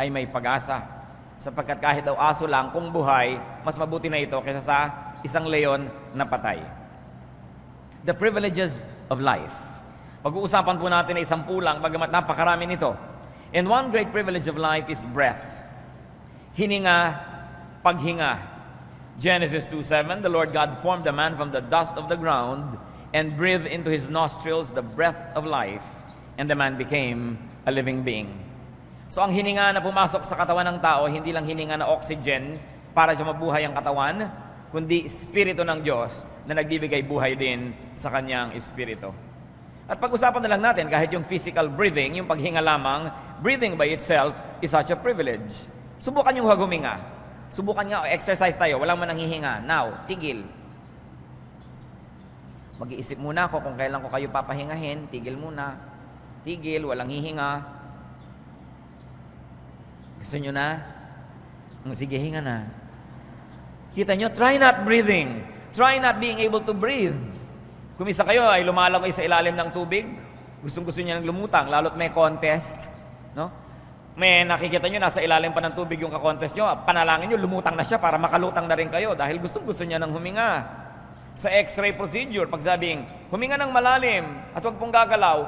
ay may pag-asa. Sapagkat kahit daw aso lang, kung buhay, mas mabuti na ito kaysa sa isang leon na patay. The privileges of life. Pag-uusapan po natin ay 10 lang, bagamat napakarami nito. And one great privilege of life is breath. Hininga, paghinga. Genesis 2:7, the Lord God formed the man from the dust of the ground and breathed into his nostrils the breath of life, and the man became a living being. So ang hininga na pumasok sa katawan ng tao, hindi lang hininga na oxygen para siya mabuhay ang katawan, kundi Espiritu ng Diyos na nagbibigay buhay din sa kanyang Espiritu. At pag-usapan na lang natin, kahit yung physical breathing, yung paghinga lamang, breathing by itself is such a privilege. Subukan yung huwag huminga. Subukan nga, exercise tayo, walang man nanghihinga. Now, tigil. Mag-iisip muna ako kung kailan ko kayo papahingahin. Tigil muna. Tigil, walang hihinga. Gusto nyo na? Sige, hinga na. Kita nyo, try not breathing. Try not being able to breathe. Kung isa kayo ay lumalangoy sa ilalim ng tubig, gustong-gusto niya ng lumutang, lalo't may contest, no? May nakikita nyo, nasa ilalim pa ng tubig yung ka-contest nyo, panalangin nyo, lumutang na siya para makalutang na rin kayo dahil gustong-gusto niya ng huminga. Sa x-ray procedure, pag sabing, huminga ng malalim at huwag pong gagalaw,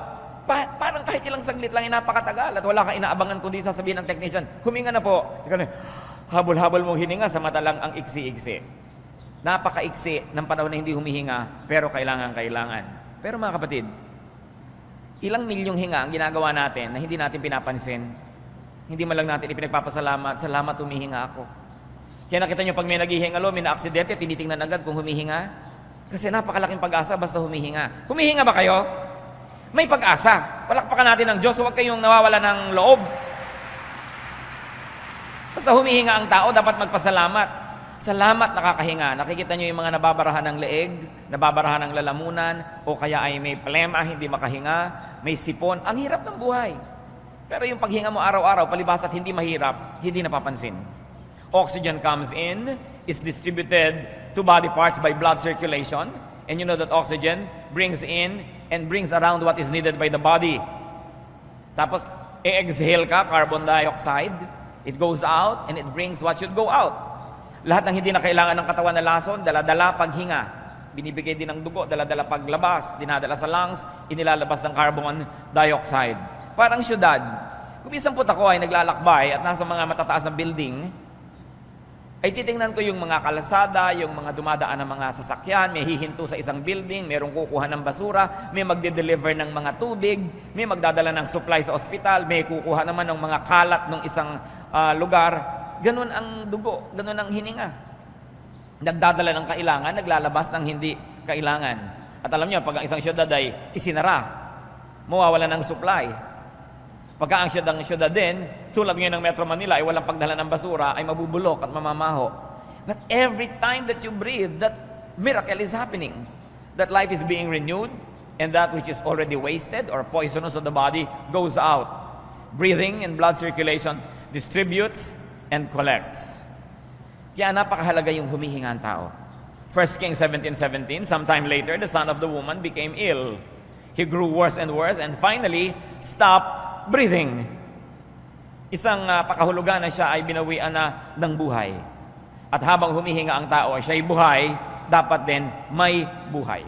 parang kahit ilang saglit lang napakatagal at wala kang inaabangan kundi sasabihin ng technician, huminga na po. Habol-habol mong hininga, sa mata lang ang iksi-iksi. Napaka-iksi ng panahon na hindi humihinga, pero kailangan. Pero mga kapatid, ilang milyong hinga ang ginagawa natin na hindi natin pinapansin. Hindi man lang natin ipinagpapasalamat, salamat humihinga ako. Kaya nakita nyo pag may naghihingalo, may na-aksidente, tinitingnan agad kung humihinga. Kasi napakalaking pag-asa basta humihinga. Humihinga ba kayo? May pag-asa. Palakpakan natin ng Diyos, huwag kayong nawawala ng loob. Basta humihinga ang tao, dapat magpasalamat. Salamat nakakahinga. Nakikita nyo yung mga nababarahan ng leeg, nababarahan ng lalamunan, o kaya ay may plema, hindi makahinga, may sipon. Ang hirap ng buhay. Pero yung paghinga mo araw-araw, palibas at hindi mahirap, hindi napapansin. Oxygen comes in, is distributed to body parts by blood circulation, and you know that oxygen brings in and brings around what is needed by the body. Tapos, exhale ka, carbon dioxide, it goes out, and it brings what should go out. Lahat ng hindi na kailangan ng katawan na lason, dala-dala paghinga. Binibigay din ng dugo, dala-dala paglabas, dinadala sa lungs, inilalabas ng carbon dioxide. Parang syudad. Kung isang ako ay naglalakbay at nasa mga matataas na building, ay titingnan ko yung mga kalsada, yung mga dumadaan ng mga sasakyan, may hihinto sa isang building, merong kukuha ng basura, may magde-deliver ng mga tubig, may magdadala ng supply sa ospital, may kukuha naman ng mga kalat ng isang lugar. Ganun ang dugo, ganun ang hininga. Nagdadala ng kailangan, naglalabas ng hindi kailangan. At alam niyo, pag ang isang syudad ay isinara, mawawala ng supply. Pagka ang syudad din, tulad ngayon ng Metro Manila, ay walang pagdala ng basura, ay mabubulok at mamamaho. But every time that you breathe, that miracle is happening. That life is being renewed, and that which is already wasted or poisonous of the body goes out. Breathing and blood circulation distributes and collects. Kaya napakahalaga yung humihinga ang tao. 1 Kings 17:17, sometime later, the son of the woman became ill. He grew worse and worse and finally stopped breathing. Isang pakahulugan na siya ay binawian na ng buhay. At habang humihinga ang tao, siya ay buhay, dapat din may buhay.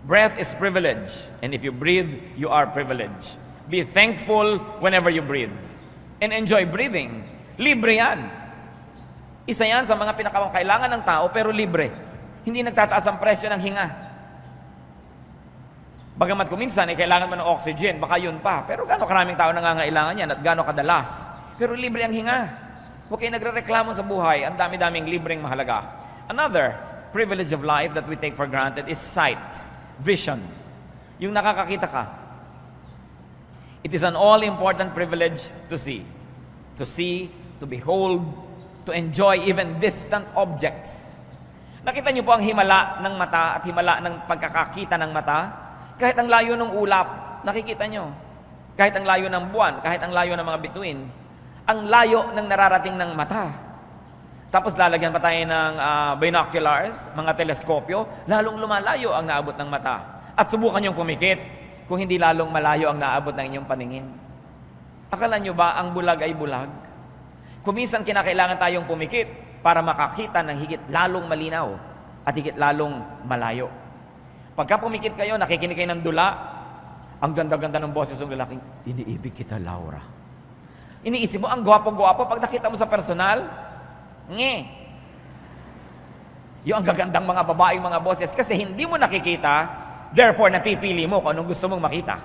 Breath is privilege, and if you breathe, you are privileged. Be thankful whenever you breathe. And enjoy breathing. Libre yan. Isa yan sa mga pinakakailangan ng tao, pero libre. Hindi nagtataas ang presyo ng hinga. Bagamat kung minsan ay kailangan mo ng oxygen, baka yun pa. Pero gaano karaming tao nangangailangan yan at gaano kadalas. Pero libre ang hinga. Huwag kayo nagre-reklamo sa buhay. Ang dami-daming libreng mahalaga. Another privilege of life that we take for granted is sight, vision. Yung nakakakita ka. It is an all-important privilege to see. To see, to behold, to enjoy even distant objects. Nakita niyo po ang himala ng mata at himala ng pagkakakita ng mata? Kahit ang layo ng ulap, nakikita niyo. Kahit ang layo ng buwan, kahit ang layo ng mga bituin, ang layo ng nararating ng mata. Tapos lalagyan pa tayo ng binoculars, mga teleskopyo, lalong lumalayo ang naabot ng mata. At subukan niyong pumikit kung hindi lalong malayo ang naabot ng inyong paningin. Akala niyo ba ang bulag ay bulag? Kuminsan kinakailangan tayong pumikit para makakita ng higit lalong malinaw at higit lalong malayo. Pagka pumikit kayo, nakikinig kayo ng dula, ang ganda-ganda ng boses ng lalaking, iniibig kita, Laura. Iniisip mo, ang gwapo-gwapo, pag nakita mo sa personal, yung ang gagandang mga babaeng mga boses, kasi hindi mo nakikita, therefore napipili mo kung anong gusto mong makita.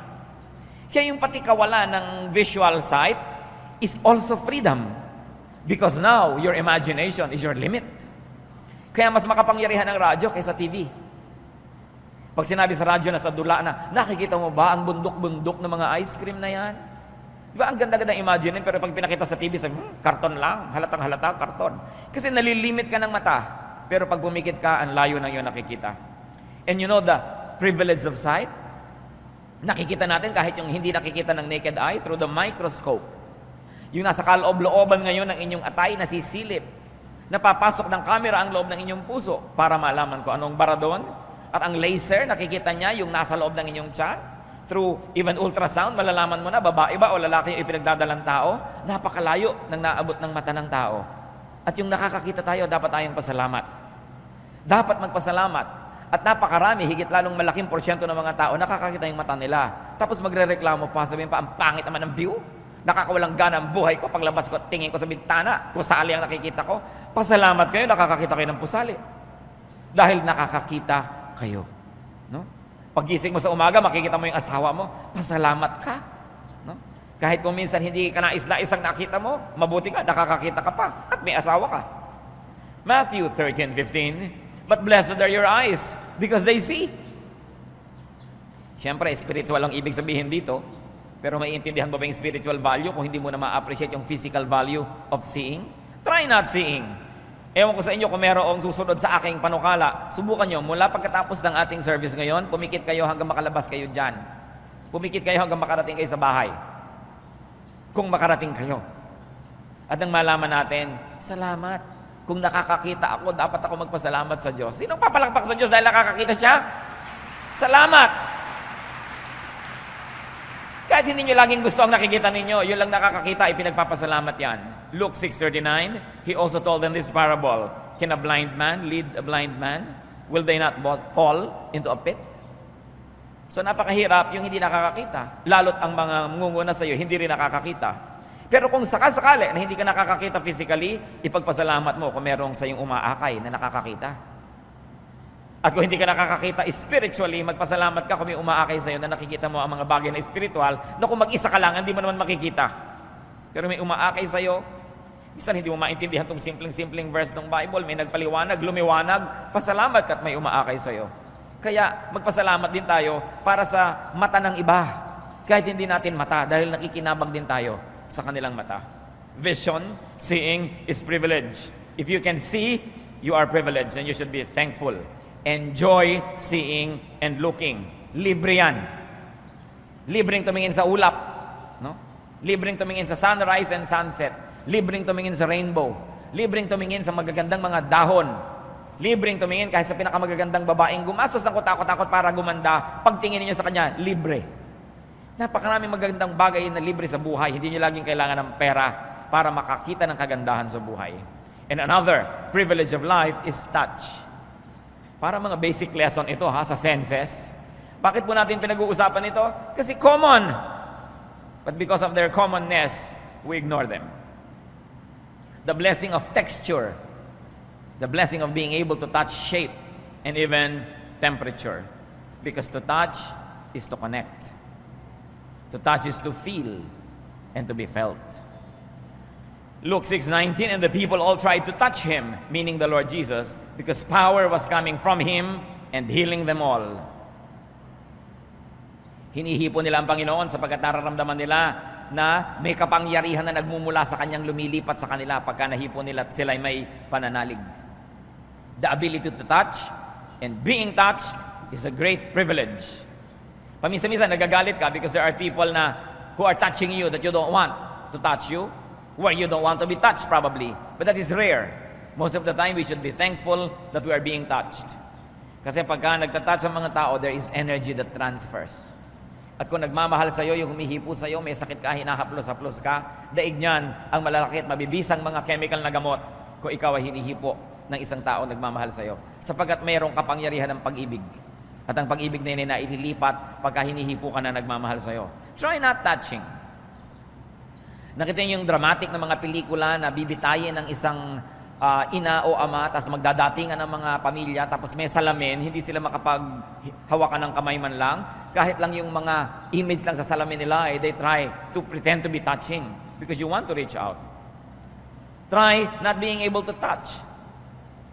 Kaya yung pati kawala ng visual sight is also freedom. Because now, your imagination is your limit. Kaya mas makapangyarihan ang radyo kaysa TV. Pag sinabi sa radyo na sa dula na, nakikita mo ba ang bundok-bundok ng mga ice cream na yan? Di ba ang ganda-ganda imagine, pero pag pinakita sa TV, sabi, karton lang, halatang-halata, karton. Kasi nalilimit ka ng mata. Pero pag bumikit ka, ang layo ng iyong nakikita. And you know the privilege of sight? Nakikita natin kahit yung hindi nakikita ng naked eye through the microscope. Yung nasa kaloob-looban ngayon ng inyong atay na sisilip, napapasok ng camera ang loob ng inyong puso para malaman ko anong bara doon. At ang laser, nakikita niya yung nasa loob ng inyong tiyan. Through even ultrasound, malalaman mo na babae ba o lalaki yung ipinagdadalang tao. Napakalayo ng naabot ng mata ng tao. At yung nakakakita tayo, dapat tayong pasalamat. Dapat magpasalamat. At napakarami, higit lalong malaking porsyento ng mga tao, nakakakita yung mata nila. Tapos magre-reklamo pa, sabihin pa, ang pangit naman ng view. Nakakawalang gana ang buhay ko. Paglabas ko, tingin ko sa bintana, pusali ang nakikita ko. Pasalamat kayo, nakakakita kayo ng pusali. Dahil nakakakita kayo. No? Pagising mo sa umaga, makikita mo yung asawa mo, pasalamat ka. No? Kahit kung minsan hindi ka nais-nais ang nakita mo, mabuti ka, nakakakita ka pa, at may asawa ka. Matthew 13:15, but blessed are your eyes, because they see. Siyempre, spiritual ang ibig sabihin dito, pero maiintindihan mo ba yung spiritual value kung hindi mo na ma-appreciate yung physical value of seeing? Try not seeing. Ewan ko sa inyo kung merong susunod sa aking panukala. Subukan nyo, mula pagkatapos ng ating service ngayon, pumikit kayo hanggang makalabas kayo dyan. Pumikit kayo hanggang makarating kayo sa bahay. Kung makarating kayo. At nang malaman natin, salamat. Kung nakakakita ako, dapat ako magpasalamat sa Diyos. Sinong papalakpak sa Diyos dahil nakakakita siya? Salamat! Kahit hindi nyo laging gusto ang nakikita ninyo, yun lang nakakakita, ipinagpapasalamat yan. Luke 6:39, He also told them this parable. Can a blind man lead a blind man? Will they not both fall into a pit? So napakahirap yung hindi nakakakita. Lalo't ang mga munguna sa iyo, hindi rin nakakakita. Pero kung sakasakali na hindi ka nakakakita physically, ipagpasalamat mo kung merong sa iyong umaakay na nakakakita. At kung hindi ka nakakakita spiritually, magpasalamat ka kung may umaakay sa iyo na nakikita mo ang mga bagay na spiritual, na kung mag-isa ka lang, hindi mo naman makikita. Pero may umaakay sa iyo, minsan hindi mo maintindihan itong simpleng verse ng Bible, may nagpaliwanag, lumiwanag, pasalamat ka at may umaakay sa iyo. Kaya magpasalamat din tayo para sa mata ng iba, kahit hindi natin mata, dahil nakikinabang din tayo sa kanilang mata. Vision, seeing, is privilege. If you can see, you are privileged and you should be thankful. Enjoy seeing and looking. Libre yan. Libreng tumingin sa ulap. No? Libreng tumingin sa sunrise and sunset. Libreng tumingin sa rainbow. Libreng tumingin sa magagandang mga dahon. Libreng tumingin kahit sa pinakamagagandang babaeng gumastos ng kutakot-takot para gumanda. Pagtingin niyo sa kanya, libre. Napakaraming magagandang bagay na libre sa buhay. Hindi niyo laging kailangan ng pera para makakita ng kagandahan sa buhay. And another privilege of life is touch. Para mga basic lesson ito sa senses. Bakit po natin pinag-uusapan ito? Kasi common. But because of their commonness, we ignore them. The blessing of texture. The blessing of being able to touch shape and even temperature. Because to touch is to connect. To touch is to feel and to be felt. Luke 6:19, and the people all tried to touch him, meaning the Lord Jesus, because power was coming from him and healing them all. Hinihipo nila ang Panginoon sapagkat nararamdaman nila na may kapangyarihan na nagmumula sa kanyang lumilipat sa kanila pagka nahipo nila at sila ay may pananalig. The ability to touch and being touched is a great privilege. Paminsan-minsan nagagalit ka because there are people na who are touching you that you don't want to touch you, where you don't want to be touched probably. But that is rare. Most of the time, we should be thankful that we are being touched. Kasi pagka nagtatouch ang mga tao, there is energy that transfers. At kung nagmamahal sa'yo, yung humihipo sa'yo, may sakit ka, hinahaplos-haplos ka, daig niyan ang malalaki at mabibisang mga chemical na gamot kung ikaw ay hinihipo ng isang tao nagmamahal sa'yo. Sapagkat mayroong kapangyarihan ng pag-ibig. At ang pag-ibig na yun ay naililipat pagka hinihipo ka na nagmamahal sa'yo. Try not touching. Nakita niyo yung dramatic na mga pelikula na bibitayin ng isang ina o ama, tapos magdadatingan ng mga pamilya, tapos may salamin, hindi sila makapaghawakan ng kamay man lang. Kahit lang yung mga image lang sa salamin nila, they try to pretend to be touching because you want to reach out. Try not being able to touch.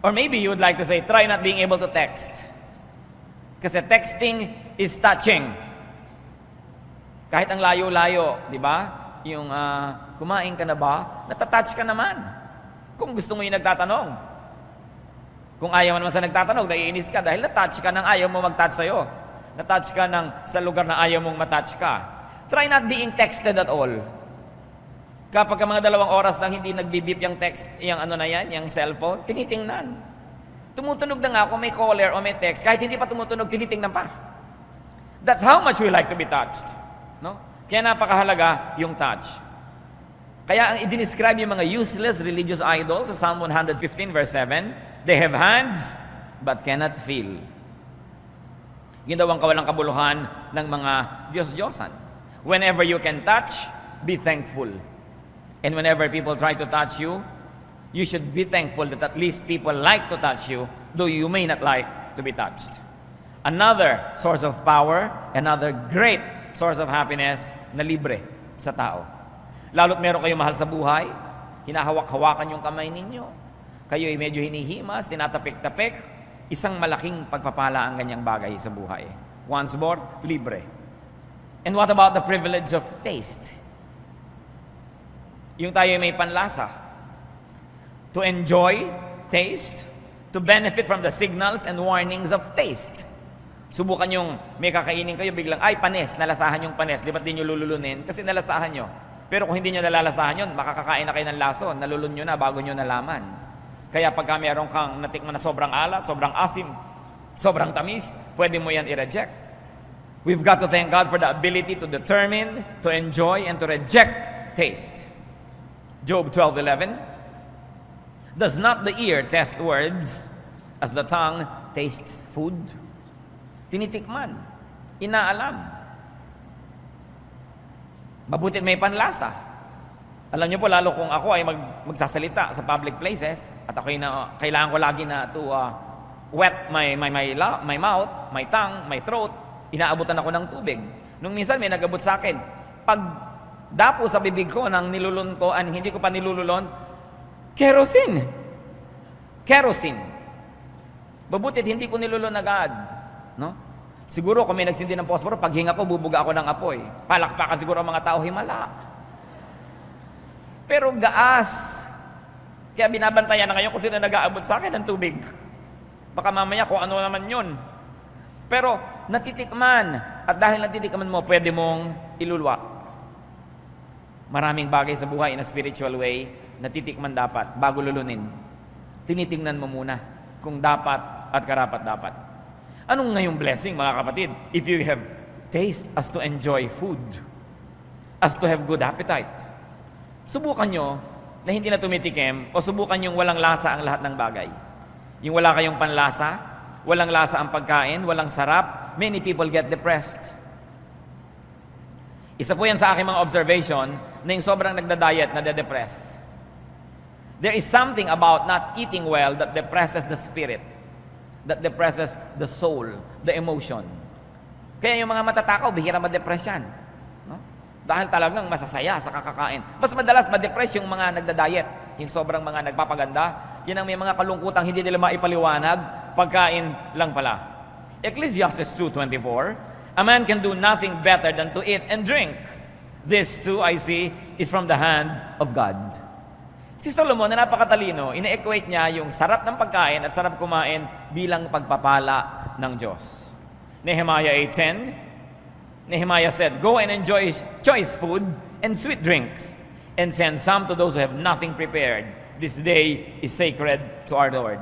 Or maybe you would like to say, try not being able to text. Kasi texting is touching. Kahit ang layo-layo, di ba? Yung kumain ka na ba? Natatouch ka naman. Kung gusto mo yung nagtatanong. Kung ayaw naman sa nagtatanong, naiinis ka dahil na-touch ka ng ayaw mo mag-touch sa'yo. Na-touch ka sa lugar na ayaw mong ma-touch ka. Try not being texted at all. Kapag mga 2 oras lang hindi nagbibip yung text, yung yung cellphone, tinitingnan. Tumutunog na nga kung may caller o may text, kahit hindi pa tumutunog, tinitingnan pa. That's how much we like to be touched. No? Kaya napakahalaga yung touch. Kaya ang i-describe yung mga useless religious idols sa Psalm 115 verse 7, they have hands but cannot feel. Yun daw ang kawalang kabuluhan ng mga Diyos-Diyosan. Whenever you can touch, be thankful. And whenever people try to touch you, you should be thankful that at least people like to touch you, though you may not like to be touched. Another source of power, another great source of happiness na libre sa tao. Lalo't meron kayong mahal sa buhay, hinahawak-hawakan yung kamay ninyo, kayo ay medyo hinihimas, tinatapik-tapik, isang malaking pagpapala ang ganyang bagay sa buhay. Once more, libre. And what about the privilege of taste? Yung tayo ay may panlasa. To enjoy taste, to benefit from the signals and warnings of taste. Subukan yung may kakainin kayo, biglang, ay, panis, nalasahan yung panis. Di ba't di nyo lululunin? Kasi nalasahan nyo. Pero kung hindi nyo nalalasahan yun, makakakain na kayo ng lason, nalulun nyo na bago nyo nalaman. Kaya pagka meron kang natikman na sobrang alat, sobrang asim, sobrang tamis, pwede mo yan i-reject. We've got to thank God for the ability to determine, to enjoy, and to reject taste. Job 12:11, does not the ear test words as the tongue tastes food? Tinitikman, inaalam. Mabutit may panlasa. Alam niyo po, lalo kung ako ay magsasalita sa public places at ako kailangan ko lagi na to wet my mouth, my tongue, my throat, inaabutan ako ng tubig. Nung minsan may nag-abot sa akin, pag dapo sa bibig ko ng nilulun ko, hindi ko pa nilululon, kerosene. Kerosene. Mabutit hindi ko nilulun agad. No? Siguro kung may nagsindi ng posporo, paghinga ko, bubuga ako ng apoy. Palakpakan siguro ang mga tao, himala. Pero gaas. Kaya binabantayan na ngayon kung sino nag-aabot sa akin ng tubig. Baka mamaya kung ano naman yun. Pero natitikman. At dahil natitikman mo, pwede mong ilulwa. Maraming bagay sa buhay in a spiritual way, natitikman dapat bago lulunin. Tinitingnan mo muna kung dapat at karapat-dapat. Anong ngayong blessing, mga kapatid? If you have taste as to enjoy food, as to have good appetite. Subukan nyo na hindi na tumitikim o subukan yung walang lasa ang lahat ng bagay. Yung wala kayong panlasa, walang lasa ang pagkain, walang sarap, many people get depressed. Isa po yan sa aking mga observation na yung sobrang nagda-diet na de-depress. There is something about not eating well that depresses the spirit, that depresses the soul, the emotion. Kaya yung mga matatakaw, bihira ma-depress yan. No? Dahil talagang masasaya sa kakakain. Mas madalas ma-depress yung mga nagda-diet, yung sobrang mga nagpapaganda, yan ang may mga kalungkutang hindi nila maipaliwanag, pagkain lang pala. Ecclesiastes 2:24, a man can do nothing better than to eat and drink. This too, I see, is from the hand of God. Si Solomon na napakatalino, ine-equate niya yung sarap ng pagkain at sarap kumain bilang pagpapala ng Diyos. Nehemiah 8:10, Nehemiah said, go and enjoy choice food and sweet drinks, and send some to those who have nothing prepared. This day is sacred to our Lord.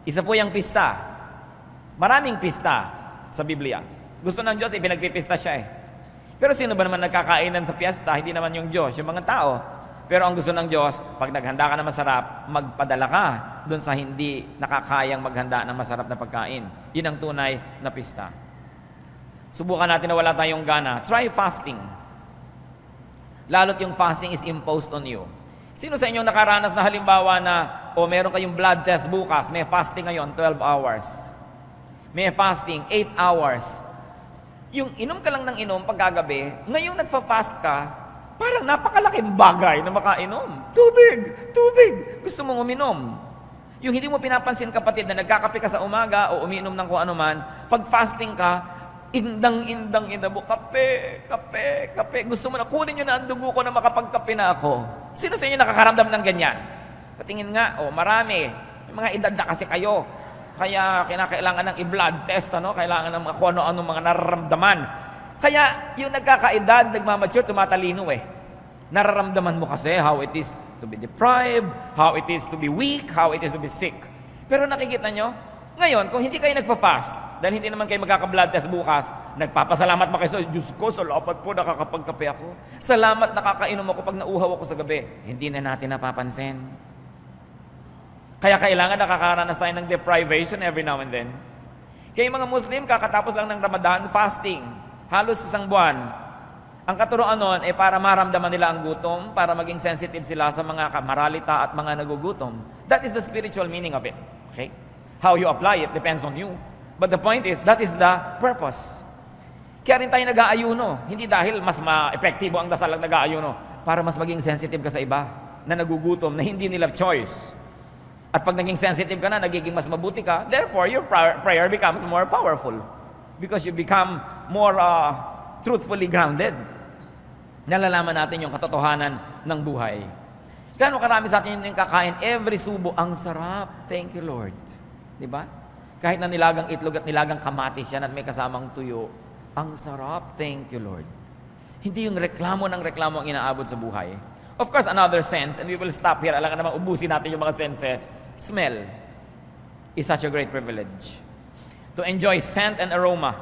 Isa po yung pista. Maraming pista sa Biblia. Gusto ng Diyos, ipinagpipista siya eh. Pero sino ba naman nagkakainan sa piyesta? Hindi naman yung Diyos, yung mga tao. Pero ang gusto ng Diyos, pag naghanda ka ng masarap, magpadala ka doon sa hindi nakakayang maghanda ng masarap na pagkain. Yun ang tunay na pista. Subukan natin na wala tayong gana. Try fasting. Lalo't yung fasting is imposed on you. Sino sa inyo nakaranas na halimbawa na, meron kayong blood test bukas, may fasting ngayon, 12 hours. May fasting, 8 hours. Yung inom ka lang ng inom pagkagabi, ngayong nagfa-fast ka, parang napakalaking bagay na makainom. Tubig. Gusto mong uminom. Yung hindi mo pinapansin, kapatid, na nagkakape ka sa umaga o umiinom ng kung ano man, pag fasting ka, indang mo, kape. Gusto mo na, kunin nyo na ang dugo ko na makapagkape na ako. Sino sa inyo nakakaramdam ng ganyan? Patingin nga, marami. Yung mga edad na kasi kayo. Kaya kinakailangan ng i-blood test, kailangan ng kung ano-ano mga nararamdaman. Kaya yung nagkakaedad, nagmamature, tumatalino Nararamdaman mo kasi how it is to be deprived, how it is to be weak, how it is to be sick. Pero nakikita nyo, ngayon, kung hindi kayo nagfa-fast, dahil hindi naman kayo magkaka-blood test bukas, nagpapasalamat ba kayo sa Diyos ko, salamat po, nakakapagkape ako. Salamat, nakakainom ako pag nauuhaw ako sa gabi. Hindi na natin napapansin. Kaya kailangan nakakaranas tayo ng deprivation every now and then. Kaya yung mga Muslim, kakatapos lang ng Ramadan, fasting. Halos isang buwan. Ang katuroan nun ay para maramdaman nila ang gutom, para maging sensitive sila sa mga maralita at mga nagugutom. That is the spiritual meaning of it. Okay? How you apply it depends on you. But the point is, that is the purpose. Kaya rin tayo nag-aayuno. Hindi dahil mas ma-epektibo ang dasal ng nag-aayuno, para mas maging sensitive ka sa iba na nagugutom, na hindi nila choice. At pag naging sensitive ka na, nagiging mas mabuti ka, therefore, your prayer becomes more powerful. Because you become more truthfully grounded. Nalalaman natin yung katotohanan ng buhay. Gano'ng karami sa atin yung kakain, every subo, ang sarap. Thank you, Lord. Diba? Kahit na nilagang itlog at nilagang kamatis yan at may kasamang tuyo, ang sarap. Thank you, Lord. Hindi yung reklamo ng reklamo ang inaabot sa buhay. Of course, another sense, and we will stop here. Alam ka naman, ubusin natin yung mga senses. Smell is such a great privilege. To enjoy scent and aroma.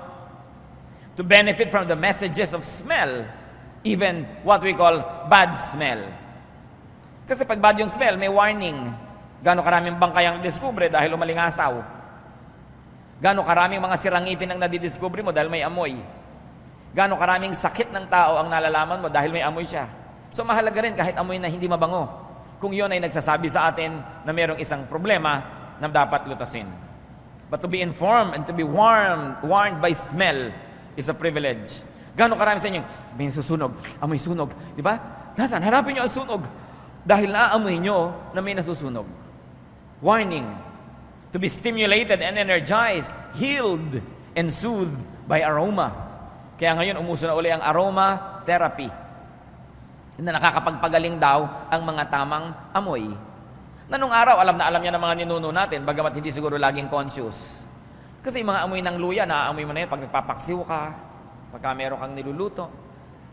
To benefit from the messages of smell. Even what we call bad smell. Kasi pag bad yung smell, may warning. Gano'ng karaming bangkay ang diskubre dahil umalingasaw. Gano'ng karaming mga sirangipin ang nadidiskubre mo dahil may amoy. Gano'ng karaming sakit ng tao ang nalalaman mo dahil may amoy siya. So mahalaga rin kahit amoy na hindi mabango, kung yun ay nagsasabi sa atin na mayroong isang problema na dapat lutasin. But to be informed and to be warned by smell is a privilege. Gano'ng karami sa inyo, may susunog, amoy sunog, di ba? Nasaan? Hanapin nyo ang sunog. Dahil naamoy nyo na may nasusunog. Warning. To be stimulated and energized, healed, and soothed by aroma. Kaya ngayon, umuso na uli ang aroma therapy. Na nakakapagpagaling daw ang mga tamang amoy. Na nung araw, alam niya ng mga ninuno natin, bagamat hindi siguro laging conscious. Kasi yung mga amoy ng luya, naaamoy mo na yun pag nagpapaksiw ka, pagka meron kang niluluto.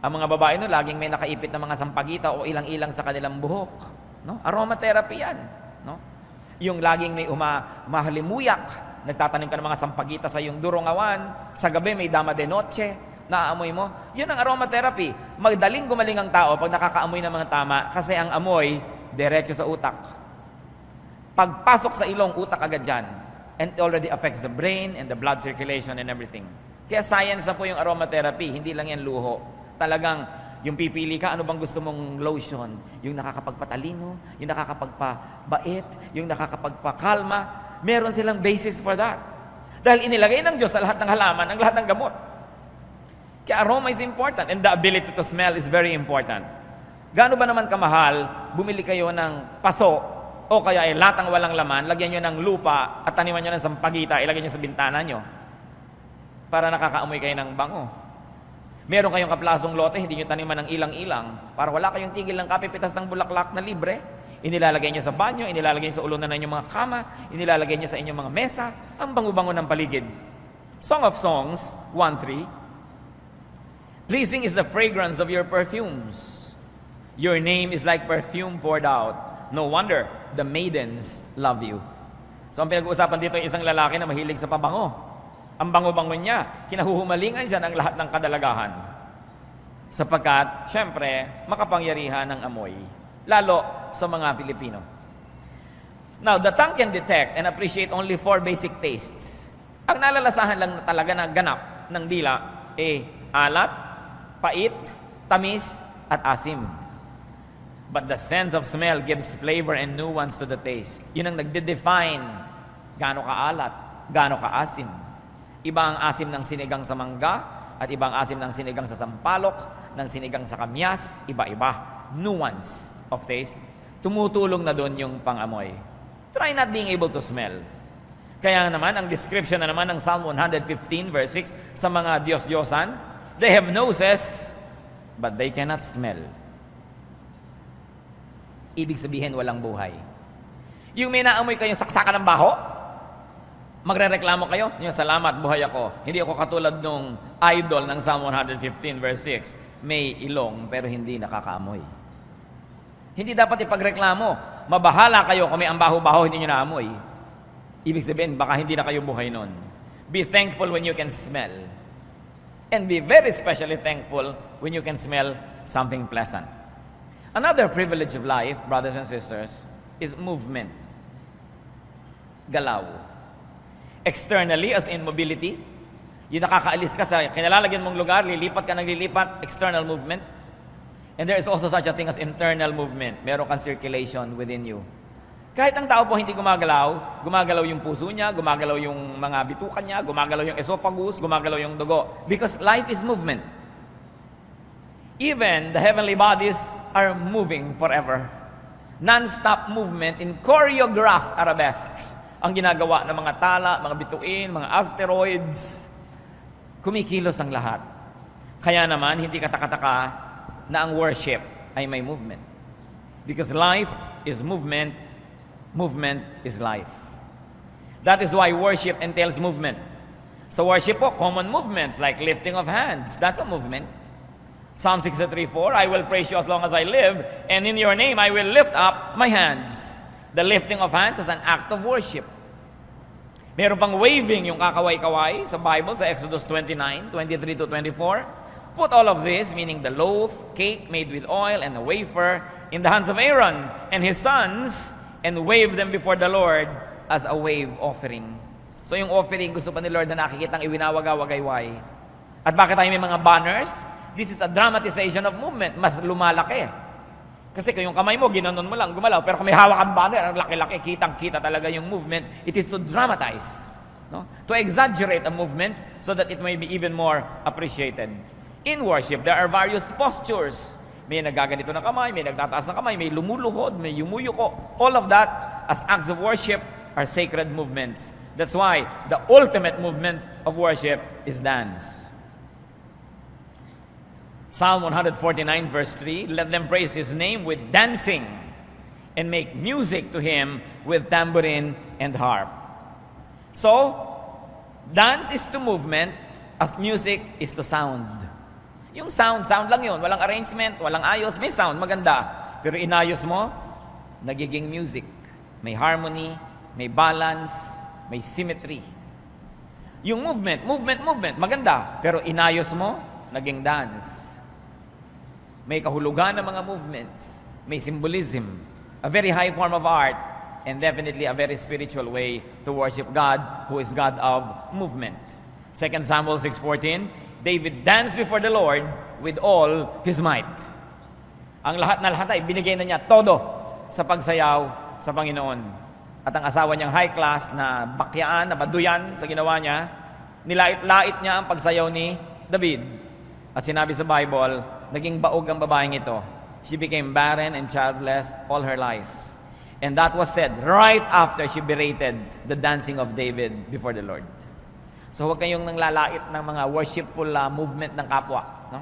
Ang mga babae no, laging may nakaipit na mga sampagita o ilang-ilang sa kanilang buhok. No? Aromatherapy yan. No? Yung laging may mahalimuyak, nagtatanim ka ng mga sampagita sa iyong durongawan, sa gabi may dama de noche, naaamoy mo. Yun ang aromatherapy. Magdaling gumaling ang tao pag nakakaamoy ng mga tama kasi ang amoy, diretso sa utak. Pagpasok sa ilong, utak agad dyan. And it already affects the brain and the blood circulation and everything. Kaya science na po yung aromatherapy, hindi lang yan luho. Talagang yung pipili ka, ano bang gusto mong lotion? Yung nakakapagpatalino, yung nakakapagpabait, yung nakakapagpakalma. Meron silang basis for that. Dahil inilagay ng Diyos sa lahat ng halaman, ang lahat ng gamot. Kaya aroma is important and the ability to smell is very important. Gaano ba naman kamahal, bumili kayo ng paso o kaya ay latang walang laman, lagyan nyo ng lupa at taniman nyo ng sampagita, ilagay nyo sa bintana nyo para nakakaamoy kayo ng bango. Meron kayong kaplasong lote, hindi nyo taniman ng ilang-ilang para wala kayong tigil ng kapipitas ng bulaklak na libre. Inilalagay nyo sa banyo, inilalagay nyo sa ulunan ng inyong mga kama, inilalagay nyo sa inyong mga mesa, ang bango-bango ng paligid. Song of Songs 1:3. Pleasing is the fragrance of your perfumes. Your name is like perfume poured out. No wonder the maidens love you. So ang pinag-uusapan dito ay isang lalaki na mahilig sa pabango. Ang bango-bango niya, kinahuhumalingan siya ng lahat ng kadalagahan. Sapagkat, syempre, makapangyarihan ng amoy, lalo sa mga Pilipino. Now, the tongue can detect and appreciate only 4 basic tastes. Ang nalalasahan lang talaga na ganap ng dila alat, pait, tamis, at asim. But the sense of smell gives flavor and nuance to the taste. Yun ang nagde-define gaano kaalat, gaano kaasim. Iba ang asim ng sinigang sa mangga, at ibang asim ng sinigang sa sampalok, ng sinigang sa kamyas, iba-iba. Nuance of taste. Tumutulong na doon yung pang-amoy. Try not being able to smell. Kaya naman, ang description na naman ng Psalm 115 verse 6 sa mga Diyos-Diyosan, they have noses, but they cannot smell. Ibig sabihin, walang buhay. Yung may naamoy kayong saksakan ng baho, magrereklamo kayo, salamat, buhay ako. Hindi ako katulad nung idol ng Psalm 115 verse 6, may ilong pero hindi nakakaamoy. Hindi dapat ipagreklamo. Mabahala kayo kung may ang baho-baho, hindi nyo naamoy. Ibig sabihin, baka hindi na kayo buhay nun. Be thankful when you can smell. And be very especially thankful when you can smell something pleasant. Another privilege of life, brothers and sisters, is movement. Galaw. Externally, as in mobility, yung nakakaalis ka sa kinalalagyan mong lugar, lilipat ka ng lilipat, external movement. And there is also such a thing as internal movement. Meron kang circulation within you. Kahit ang tao po hindi gumagalaw, gumagalaw yung puso niya, gumagalaw yung mga bitukan niya, gumagalaw yung esophagus, gumagalaw yung dugo. Because life is movement. Even the heavenly bodies are moving forever. Non-stop movement in choreographed arabesques. Ang ginagawa ng mga tala, mga bituin, mga asteroids. Kumikilos ang lahat. Kaya naman, hindi katakataka na ang worship ay may movement. Because life is movement, movement is life. That is why worship entails movement. So worship po, common movements like lifting of hands. That's a movement. Psalm 63:4, I will praise you as long as I live, and in your name I will lift up my hands. The lifting of hands is an act of worship. Meron pang waving yung kakaway-kaway sa Bible, sa Exodus 29:23-24. Put all of this, meaning the loaf, cake made with oil, and the wafer, in the hands of Aaron and his sons, and wave them before the Lord as a wave offering. So yung offering, gusto pa ni Lord na nakikitang iwinawagaw-wagayway. At bakit tayo may mga banners? This is a dramatization of movement. Mas lumalaki. Kasi kung yung kamay mo, ginanon mo lang, gumalaw. Pero kung may hawak ang banner, ang laki-laki, kitang-kita talaga yung movement. It is to dramatize. No? To exaggerate a movement so that it may be even more appreciated. In worship, there are various postures. May nagaganito na kamay, may nagtataas na kamay, may lumuluhod, may yumuyuko. All of that, as acts of worship, are sacred movements. That's why the ultimate movement of worship is dance. Psalm 149 verse 3, let them praise His name with dancing and make music to Him with tambourine and harp. So, dance is to movement as music is to sound. Yung sound lang yun. Walang arrangement, walang ayos. May sound, maganda. Pero inayos mo, nagiging music. May harmony, may balance, may symmetry. Yung movement, maganda. Pero inayos mo, naging dance. May kahulugan ng mga movements. May symbolism. A very high form of art, and definitely a very spiritual way to worship God, who is God of movement. 2 Samuel 6:14, David danced before the Lord with all his might. Ang lahat ay binigay na niya todo sa pagsayaw sa Panginoon. At ang asawa niyang high class na bakyaan, na baduyan sa ginawa niya, nilait-lait niya ang pagsayaw ni David. At sinabi sa Bible, naging baog ang babaeng ito. She became barren and childless all her life. And that was said right after she berated the dancing of David before the Lord. So huwag kayong nanglalait ng mga worshipful movement ng kapwa. No?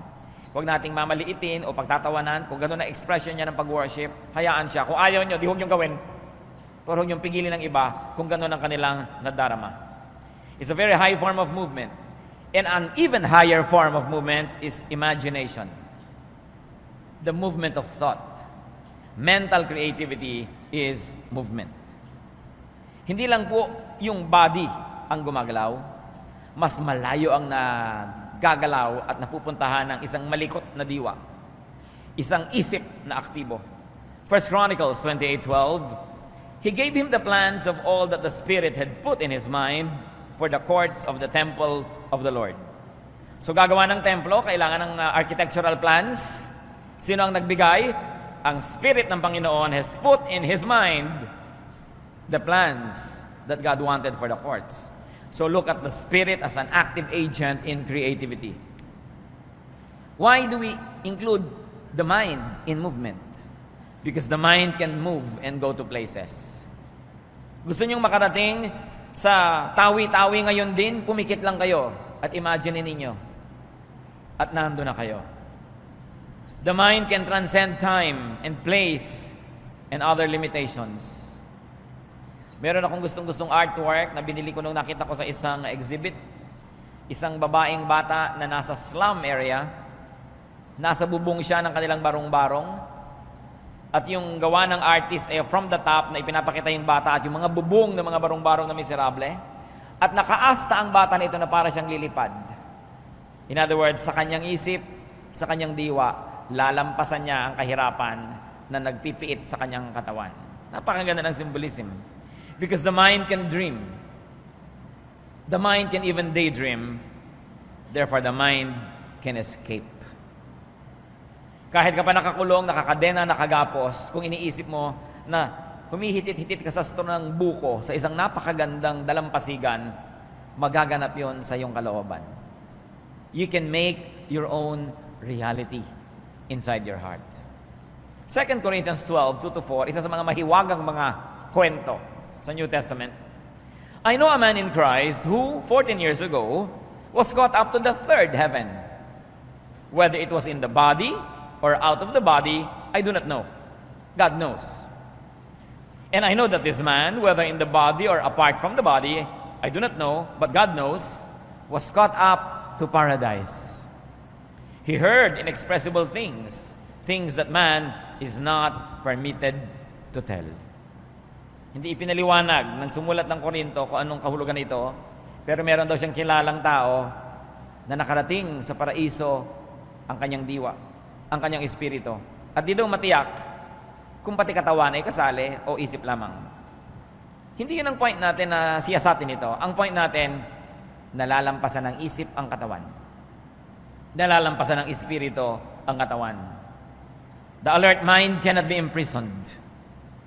Huwag nating mamaliitin o pagtatawanan. Kung gano'n na expression niya ng pag-worship, hayaan siya. Kung ayaw niyo, di huwag niyong gawin. Pero huwag niyong pigilin ng iba kung gano'n ang kanilang nadarama. It's a very high form of movement. And an even higher form of movement is imagination. The movement of thought. Mental creativity is movement. Hindi lang po yung body ang gumagalaw, mas malayo ang gagalaw at napupuntahan ng isang malikot na diwa, isang isip na aktibo. 1 Chronicles 28:12, He gave him the plans of all that the Spirit had put in his mind for the courts of the temple of the Lord. So gagawa ng templo, kailangan ng architectural plans. Sino ang nagbigay? Ang Spirit ng Panginoon has put in his mind the plans that God wanted for the courts. So look at the Spirit as an active agent in creativity. Why do we include the mind in movement? Because the mind can move and go to places. Gusto niyong makarating sa tawi-tawi ngayon din, pumikit lang kayo at imagine ninyo. At nando na kayo. The mind can transcend time and place and other limitations. Meron akong gustong-gustong artwork na binili ko nung nakita ko sa isang exhibit. Isang babaeng bata na nasa slum area. Nasa bubong siya ng kanilang barong-barong. At yung gawa ng artist ay from the top na ipinapakita yung bata at yung mga bubong ng mga barong-barong na miserable. At nakaasta ang bata nito na para siyang lilipad. In other words, sa kanyang isip, sa kanyang diwa, lalampasan niya ang kahirapan na nagpipiit sa kanyang katawan. Napakaganda ng symbolism. Because the mind can dream. The mind can even daydream. Therefore, the mind can escape. Kahit ka pa nakakulong, nakakadena, nakagapos, kung iniisip mo na humihitit-hitit ka sa straw ng buko sa isang napakagandang dalampasigan, magaganap yon sa iyong kalooban. You can make your own reality inside your heart. 2 Corinthians 12:2-4, isa sa mga mahiwagang mga kwento sa New Testament. I know a man in Christ who, 14 years ago, was caught up to the third heaven. Whether it was in the body or out of the body, I do not know. God knows. And I know that this man, whether in the body or apart from the body, I do not know, but God knows, was caught up to paradise. He heard inexpressible things, things that man is not permitted to tell. Hindi ipinaliwanag ng sumulat ng Korinto kung anong kahulugan ito, pero meron daw siyang kilalang tao na nakarating sa paraiso ang kanyang diwa, ang kanyang espiritu. At di daw matiyak kung pati katawan ay kasali o isip lamang. Hindi yun ang point natin na siyasatin ito. Ang point natin, nalalampasan ng isip ang katawan. Nalalampasan ng espiritu ang katawan. The alert mind cannot be imprisoned.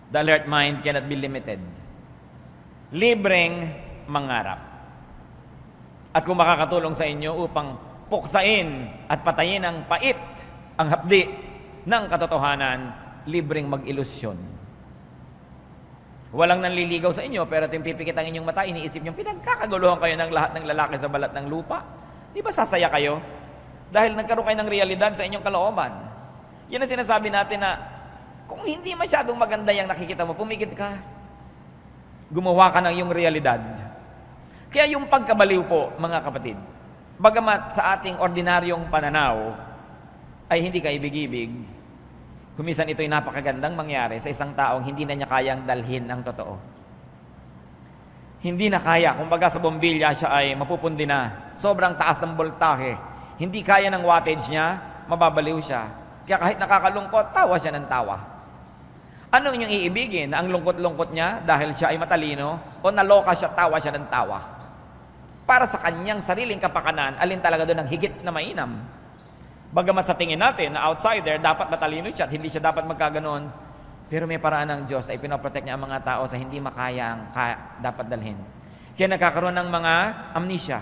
The alert mind cannot be limited. Libreng mangarap. At kung makakatulong sa inyo upang puksain at patayin ang pait, ang hapdi ng katotohanan, libreng mag-ilusyon. Walang nanliligaw sa inyo, pero ito yung pipikit ang inyong mata, iniisip nyo, pinagkakaguluhan kayo ng lahat ng lalaki sa balat ng lupa. Di ba sasaya kayo? Dahil nagkaroon kayo ng realidad sa inyong kalooban. Yan ang sinasabi natin na, kung hindi masyadong maganda yung nakikita mo, pumikit ka. Gumawa ka ng iyong realidad. Kaya yung pagkabaliw po, mga kapatid, bagamat sa ating ordinaryong pananaw, ay hindi ka ibig-ibig, kumisan ito'y napakagandang mangyari sa isang taong hindi na niya kayang dalhin ang totoo. Hindi na kaya, kumbaga sa bombilya siya ay mapupundi na. Sobrang taas ng voltahe. Hindi kaya ng wattage niya, mababaliw siya. Kaya kahit nakakalungkot, tawa siya ng tawa. Ano inyong iibigin? Na ang lungkot-lungkot niya dahil siya ay matalino o naloka siya, tawa siya ng tawa? Para sa kanyang sariling kapakanan, alin talaga doon ang higit na mainam? Bagamat sa tingin natin na outsider, dapat matalino siya at hindi siya dapat magkaganon. Pero may paraan ng Diyos ay pinoprotect niya ang mga tao sa hindi makayang dapat dalhin. Kaya nagkakaroon ng mga amnesia.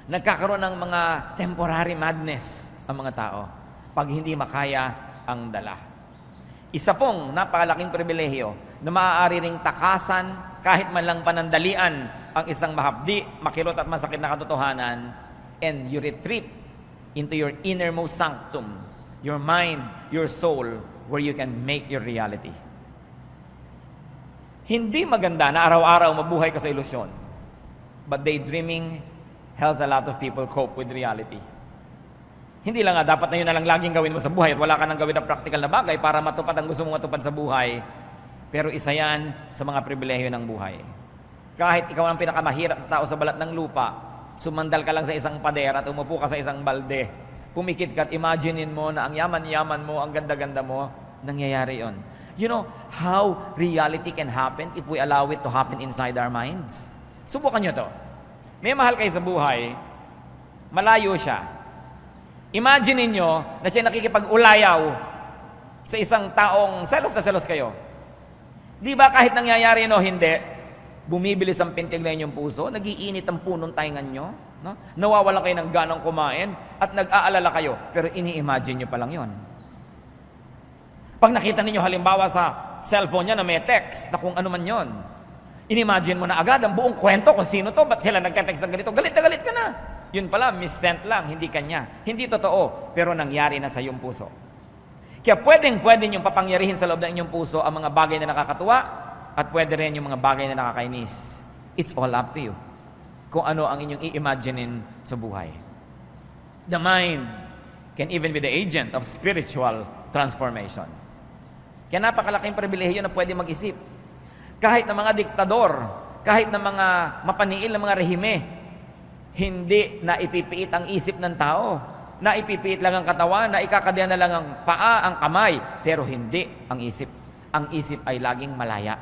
Nagkakaroon ng mga temporary madness ang mga tao pag hindi makaya ang dala. Isa pong napakalaking pribilehyo na maaari ring takasan kahit man lang panandalian ang isang mahapdi, makirot at masakit na katotohanan, and you retreat into your innermost sanctum, your mind, your soul, where you can make your reality. Hindi maganda na araw-araw mabuhay ka sa ilusyon, but daydreaming helps a lot of people cope with reality. Hindi lang nga, dapat na yun na lang laging gawin mo sa buhay at wala ka nang gawin na practical na bagay para matupad ang gusto mong matupad sa buhay. Pero isa yan sa mga pribilehyo ng buhay. Kahit ikaw ang pinakamahirap na tao sa balat ng lupa, Sumandal ka lang sa isang pader at umupo ka sa isang balde. Pumikit ka at imaginein mo na ang yaman-yaman mo, ang ganda-ganda mo, nangyayari yon. You know how reality can happen if we allow it to happen inside our minds? Subukan nyo to. May mahal kayo sa buhay, malayo siya. Imagine niyo na siya nakikipag-ulayaw sa isang taong selos na selos kayo. Di ba kahit nangyayari no, hindi, bumibilis ang pintig na inyong puso, nagiinit ang punong taingan nyo, no? Nawawalan kayo ng ganang kumain at nag-aalala kayo, pero ini-imagine nyo pa lang yon. Pag nakita ninyo halimbawa sa cellphone niya na may text na kung ano man yon, inimagine mo na agad ang buong kwento kung sino to, ba't sila nagka-text ng ganito, galit na galit ka na. Yun pala, mis-sent lang, hindi kanya. Hindi totoo, pero nangyari na sa iyong puso. Kaya pwede niyong papangyarihin sa loob ng inyong puso ang mga bagay na nakakatuwa at pwede rin yung mga bagay na nakakainis. It's all up to you. Kung ano ang inyong i-imaginein sa buhay. The mind can even be the agent of spiritual transformation. Kaya napakalaking pribilehiyo na pwede mag-isip. Kahit na mga diktador, kahit na mga mapaniil na mga rehime, hindi na ipipiit ang isip ng tao. Na ipipiit lang ang katawan, na ikakadya na lang ang paa, ang kamay, pero hindi ang isip. Ang isip ay laging malaya.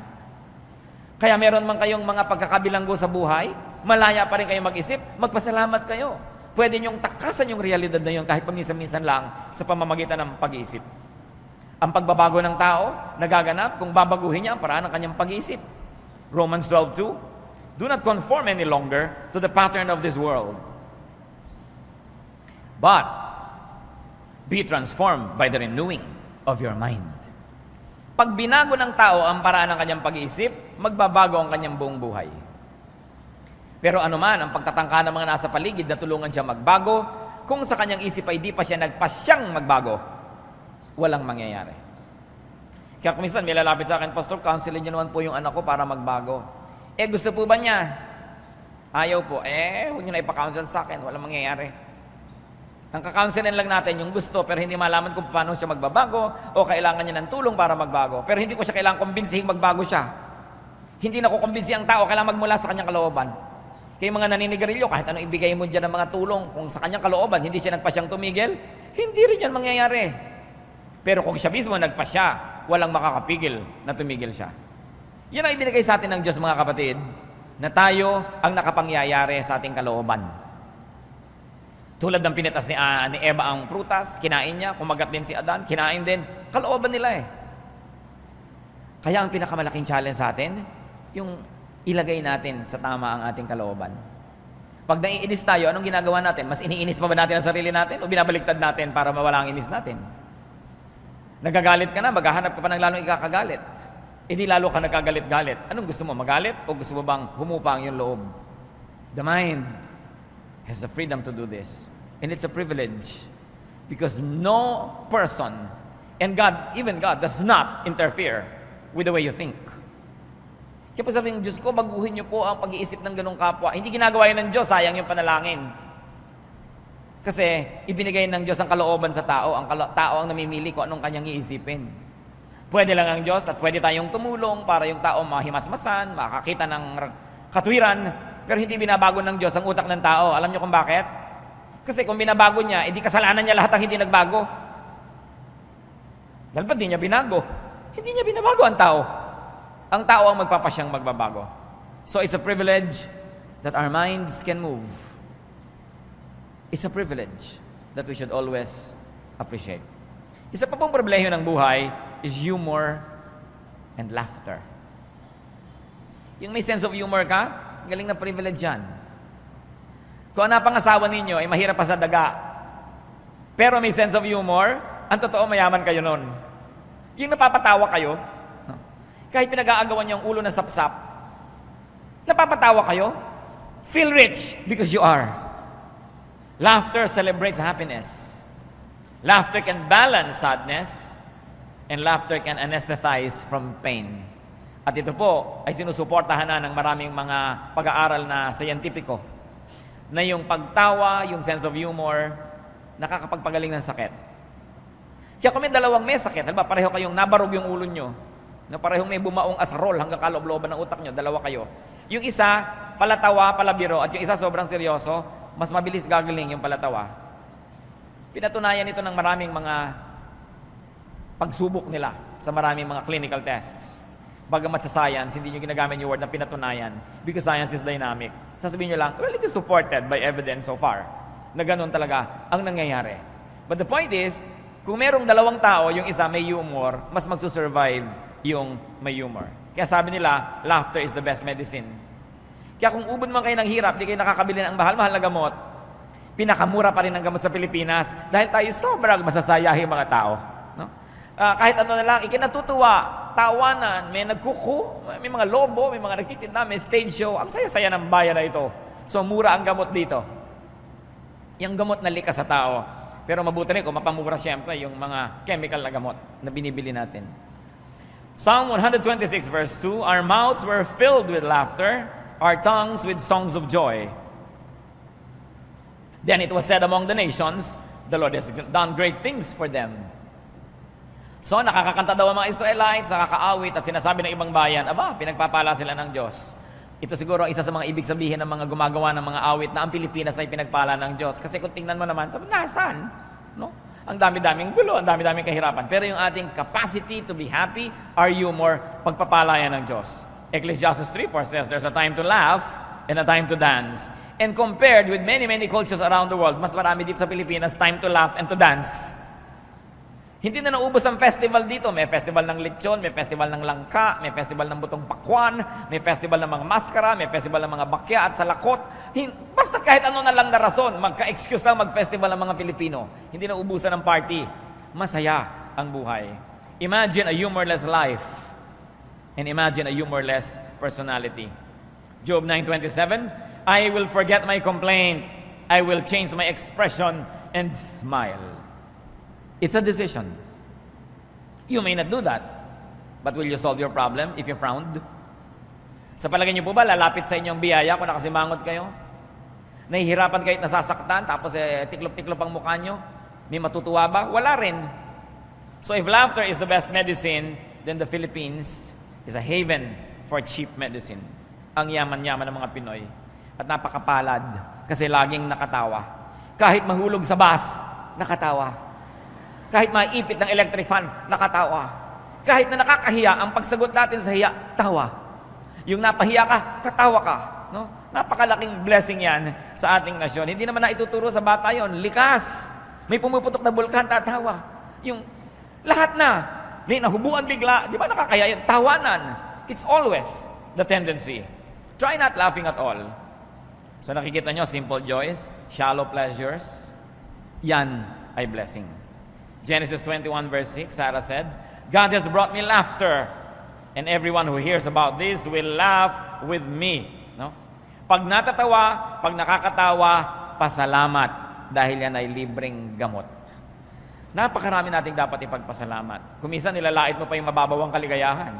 Kaya meron man kayong mga pagkakabilanggo sa buhay, malaya pa rin kayo mag-isip, magpasalamat kayo. Pwede niyong takasan yung realidad na yun kahit paminsan-minsan lang sa pamamagitan ng pag-iisip. Ang pagbabago ng tao, nagaganap kung babaguhin niya ang paraan ng kanyang pag-iisip. Romans 12:2, do not conform any longer to the pattern of this world, but be transformed by the renewing of your mind. Pag binago ng tao ang paraan ng kanyang pag-iisip, magbabago ang kanyang buong buhay. Pero anuman ang pagtatangka ng mga nasa paligid na tulungan siya magbago, kung sa kanyang isip ay di pa siya nagpasyang magbago, walang mangyayari. Kaya kung minsan may lalapit sa akin, Pastor, counselin niyo naman po yung anak ko para magbago. Gusto po ba niya? Ayaw po. Huwag niyo na ipa-counsel sa akin, walang mangyayari. Ang kakounselin lang natin yung gusto, pero hindi malaman kung paano siya magbabago o kailangan niya ng tulong para magbago. Pero hindi ko siya kailangan kumbinsihin magbago siya. Hindi na kukumbinsi ang tao, kailangan magmula sa kanyang kalooban. Kaya mga naninigarilyo, kahit anong ibigay mo dyan ng mga tulong, kung sa kanyang kalooban, hindi siya nagpasyang tumigil, hindi rin yan mangyayari. Pero kung siya mismo nagpasya, walang makakapigil na tumigil siya. Yan ang ibinigay sa atin ng Diyos, mga kapatid, na tayo ang nakapangyayari sa ating kalooban. Tulad ng pinitas ni Eva ang prutas, kinain niya, kumagat din si Adan, kinain din, kalooban nila eh. Kaya ang pinakamalaking challenge sa atin, yung ilagay natin sa tama ang ating kalooban. Pag naiinis tayo, anong ginagawa natin? Mas iniinis pa ba natin ang sarili natin o binabaliktad natin para mawala ang inis natin? Nagagalit ka na, maghahanap ka pa ng lalong ikakagalit. Hindi lalo ka nagkagalit-galit. Anong gusto mo, magalit o gusto mo bang humupang yung loob? The mind has the freedom to do this. And it's a privilege because no person, and God, even God, does not interfere with the way you think. Kaya po sabihin ng Diyos ko, baguhin niyo po ang pag-iisip ng ganong kapwa. Hindi ginagawa yun ng Diyos, sayang yung panalangin. Kasi ibinigay ng Diyos ang kalooban sa tao, ang tao ang namimili kung anong kanyang iisipin. Pwede lang ang Diyos at pwede tayong tumulong para yung tao mahimasmasan, makakita ng katwiran, pero hindi binabago ng Diyos ang utak ng tao. Alam niyo kung bakit? Kasi kung binabago niya, edi kasalanan niya lahat ang hindi nagbago. Dahil ba't di niya binago? Hindi niya binabago ang tao. Ang tao ang magpapasyang magbabago. So it's a privilege that our minds can move. It's a privilege that we should always appreciate. Isa pa pong problema ng buhay is humor and laughter. Yung may sense of humor ka, galing na privilege yan. Kung ang napangasawa ninyo ay mahirap pa sa daga, pero may sense of humor, ang totoo mayaman kayo nun. Yung napapatawa kayo, kahit pinag-aagawan niyo ang ulo ng sapsap, napapatawa kayo, feel rich because you are. Laughter celebrates happiness. Laughter can balance sadness, and laughter can anesthetize from pain. At ito po ay sinusuportahan na ng maraming mga pag-aaral na scientifico na yung pagtawa, yung sense of humor, nakakapagpagaling ng sakit. Kaya kung may dalawang may sakit, halimbawa pareho kayong nabarog yung ulo nyo, na parehong may bumaong asarol hanggang kaloob-looban ng utak nyo, dalawa kayo. Yung isa, palatawa, palabiro, at yung isa sobrang seryoso, mas mabilis gagaling yung palatawa. Pinatunayan ito ng maraming mga pagsubok nila sa maraming mga clinical tests. Bagamat sa science, hindi nyo ginagamit yung word na pinatunayan because science is dynamic. Sasabihin nyo lang, well, it is supported by evidence so far na ganun talaga ang nangyayari. But the point is, kung merong dalawang tao, yung isa may humor, mas magsusurvive yung may humor. Kaya sabi nila, laughter is the best medicine. Kaya kung ubod man kayo ng hirap, di kayo nakakabili ng mahal-mahal na gamot, pinakamura pa rin ang gamot sa Pilipinas dahil tayo sobrang masasayahin mga tao. No? Kahit ano na lang, ikinatutuwa, tawanan, may nagkuku, may mga lobo, may mga nagtitinda, may stage show. Ang saya-saya ng bayan na ito. So, mura ang gamot dito. Yung gamot na likas sa tao. Pero mabuti rin kung mapamura siyempre yung mga chemical na gamot na binibili natin. Psalm 126 verse 2, our mouths were filled with laughter, our tongues with songs of joy. Then it was said among the nations, the Lord has done great things for them. So nakakakanta daw ang mga Israelites, nakakaawit at sinasabi ng ibang bayan, aba, pinagpapala sila ng Diyos. Ito siguro ang isa sa mga ibig sabihin ng mga gumagawa ng mga awit na ang Pilipinas ay pinagpala ng Diyos. Kasi kung tingnan mo naman, sabi, nasan? No? Ang dami-daming gulo, ang dami-daming kahirapan. Pero yung ating capacity to be happy, our humor, pagpapalaya ng Diyos. Ecclesiastes 3:4 says, there's a time to laugh and a time to dance. And compared with many cultures around the world, mas marami dito sa Pilipinas, time to laugh and to dance. Hindi na naubos ang festival dito. May festival ng lechon, may festival ng langka, may festival ng butong pakwan, may festival ng mga maskara, may festival ng mga bakya at salakot. Basta kahit ano na lang na rason, magka-excuse lang mag-festival ng mga Pilipino. Hindi na ubusan ng party. Masaya ang buhay. Imagine a humorless life and imagine a humorless personality. Job 9:27, I will forget my complaint. I will change my expression and smile. It's a decision. You may not do that, but will you solve your problem if you frowned? Sa palagay niyo po ba, lalapit sa inyong biyaya kung nakasimangot kayo? Nahihirapan kayo at nasasaktan, tapos tiklop-tiklop ang mukha nyo? May matutuwa ba? Wala rin. So if laughter is the best medicine, then the Philippines is a haven for cheap medicine. Ang yaman-yaman ng mga Pinoy. At napakapalad kasi laging nakatawa. Kahit mahulog sa bus, nakatawa. Kahit maipit ng electric fan, nakatawa. Kahit na nakakahiya, ang pagsagot natin sa hiya, tawa. Yung napahiya ka, tatawa ka. No? Napakalaking blessing yan sa ating nasyon. Hindi naman na ituturo sa bata yon. Likas. May pumuputok na bulkan, tatawa. Yung lahat na, may nahubuan bigla, di ba nakakaya yun? Tawanan. It's always the tendency. Try not laughing at all. So nakikita nyo, simple joys, shallow pleasures, yan ay blessing. Genesis 21 verse 6, Sarah said, God has brought me laughter, and everyone who hears about this will laugh with me. No? Pag natatawa, pag nakakatawa, pasalamat, dahil yan ay libreng gamot. Napakarami nating dapat ipagpasalamat. Kung minsan nilalait mo pa yung mababawang kaligayahan.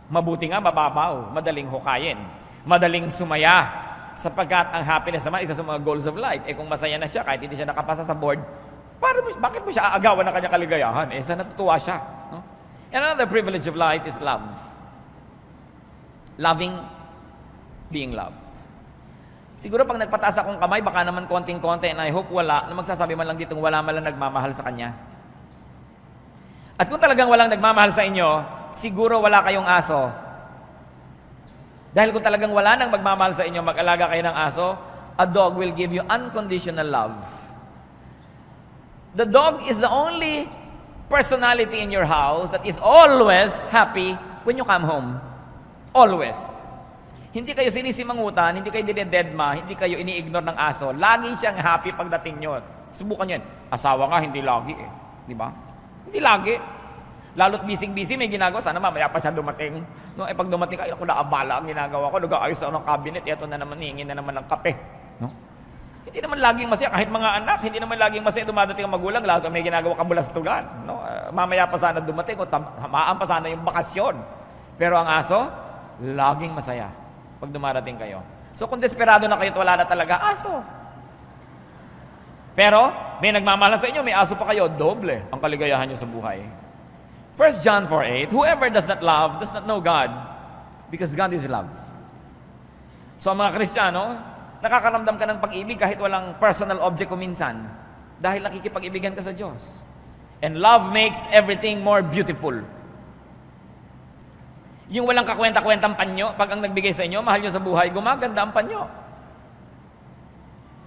Mabuti nga mababaw, madaling hukayin, madaling sumaya, sapagkat ang happiness naman isa sa mga goals of life. Kung masaya na siya, kahit hindi siya nakapasa sa board, bakit mo siya aagawan ng kanyang kaligayahan? Sa natutuwa siya. No? And another privilege of life is love. Loving, being loved. Siguro pag nagpataas akong kamay, baka naman konting-konti, and I hope wala, na magsasabi man lang ditong wala man lang nagmamahal sa kanya. At kung talagang walang nagmamahal sa inyo, siguro wala kayong aso. Dahil kung talagang wala nang magmamahal sa inyo, mag-alaga kayo ng aso, a dog will give you unconditional love. The dog is the only personality in your house that is always happy when you come home. Always. Hindi kayo sinisimangutan, hindi kayo dinededma, hindi kayo ini-ignore ng aso. Lagi siyang happy pagdating nyo. Subukan yan. Asawa nga, hindi lagi eh. Di ba? Hindi lagi. Lalo't busy-busy, may ginagawa. Sana mamaya pa siya dumating. No, pag dumating ka, ako naabala ang ginagawa ko. Nag-aayos ako ng cabinet. Ito na naman, hingin na naman ng kape. No? Hindi naman laging masaya, kahit mga anak, hindi naman laging masaya dumadating ang magulang, lalo may ginagawa kabulastugan. No? Mamaya pa sana dumating, o tamaan pa sana yung bakasyon. Pero ang aso, laging masaya pag dumarating kayo. So kung desperado na kayo at wala na talaga, aso. Pero, may nagmamahal sa inyo, may aso pa kayo, doble ang kaligayahan nyo sa buhay. 1 John 4:8, whoever does not love does not know God, because God is love. So ang mga Kristiyano, nakakaramdam ka ng pag-ibig kahit walang personal object ko minsan. Dahil nakikipag-ibigan ka sa Diyos. And love makes everything more beautiful. Yung walang kakwenta-kwentang panyo, pag ang nagbigay sa inyo, mahal nyo sa buhay, gumaganda ang panyo.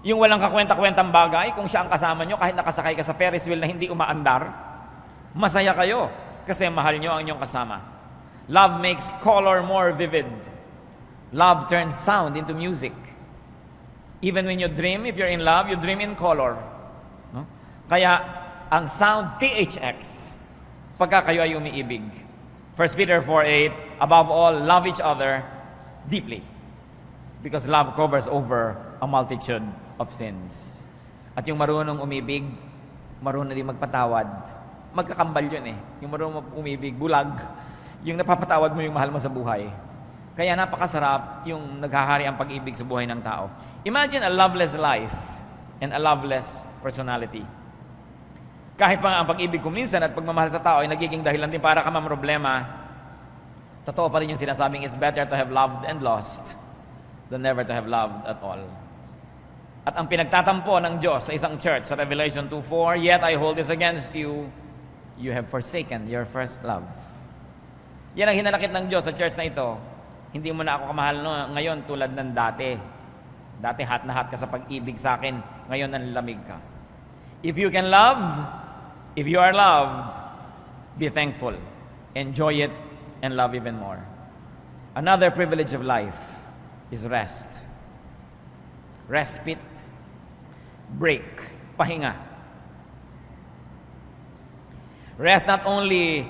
Yung walang kakwenta-kwentang bagay, kung siya ang kasama nyo, kahit nakasakay ka sa Ferris wheel na hindi umaandar, masaya kayo kasi mahal nyo ang inyong kasama. Love makes color more vivid. Love turns sound into music. Even when you dream, if you're in love, you dream in color. No? Kaya, ang sound THX, pagka kayo ay umiibig. 1 Peter 4:8, above all, love each other deeply. Because love covers over a multitude of sins. At yung marunong umibig, marunong din magpatawad. Magkakambal yun eh. Yung marunong umibig, bulag. Yung napapatawad mo yung mahal mo sa buhay. Kaya napakasarap yung naghahari ang pag-ibig sa buhay ng tao. Imagine a loveless life and a loveless personality. Kahit pa nga ang pag-ibig ko minsan at pagmamahal sa tao ay nagiging dahilan din para ka mamroblema, totoo pa rin yung sinasabing it's better to have loved and lost than never to have loved at all. At ang pinagtatampo ng Diyos sa isang church sa Revelation 2:4, yet I hold this against you, you have forsaken your first love. Yan ang hinanakit ng Diyos sa church na ito. Hindi mo na ako kamahal ngayon tulad ng dati. Dati hat na hat ka sa pag-ibig sa akin, ngayon nanlamig ka. If you can love, if you are loved, be thankful. Enjoy it and love even more. Another privilege of life is rest. Respite, break, pahinga. Rest not only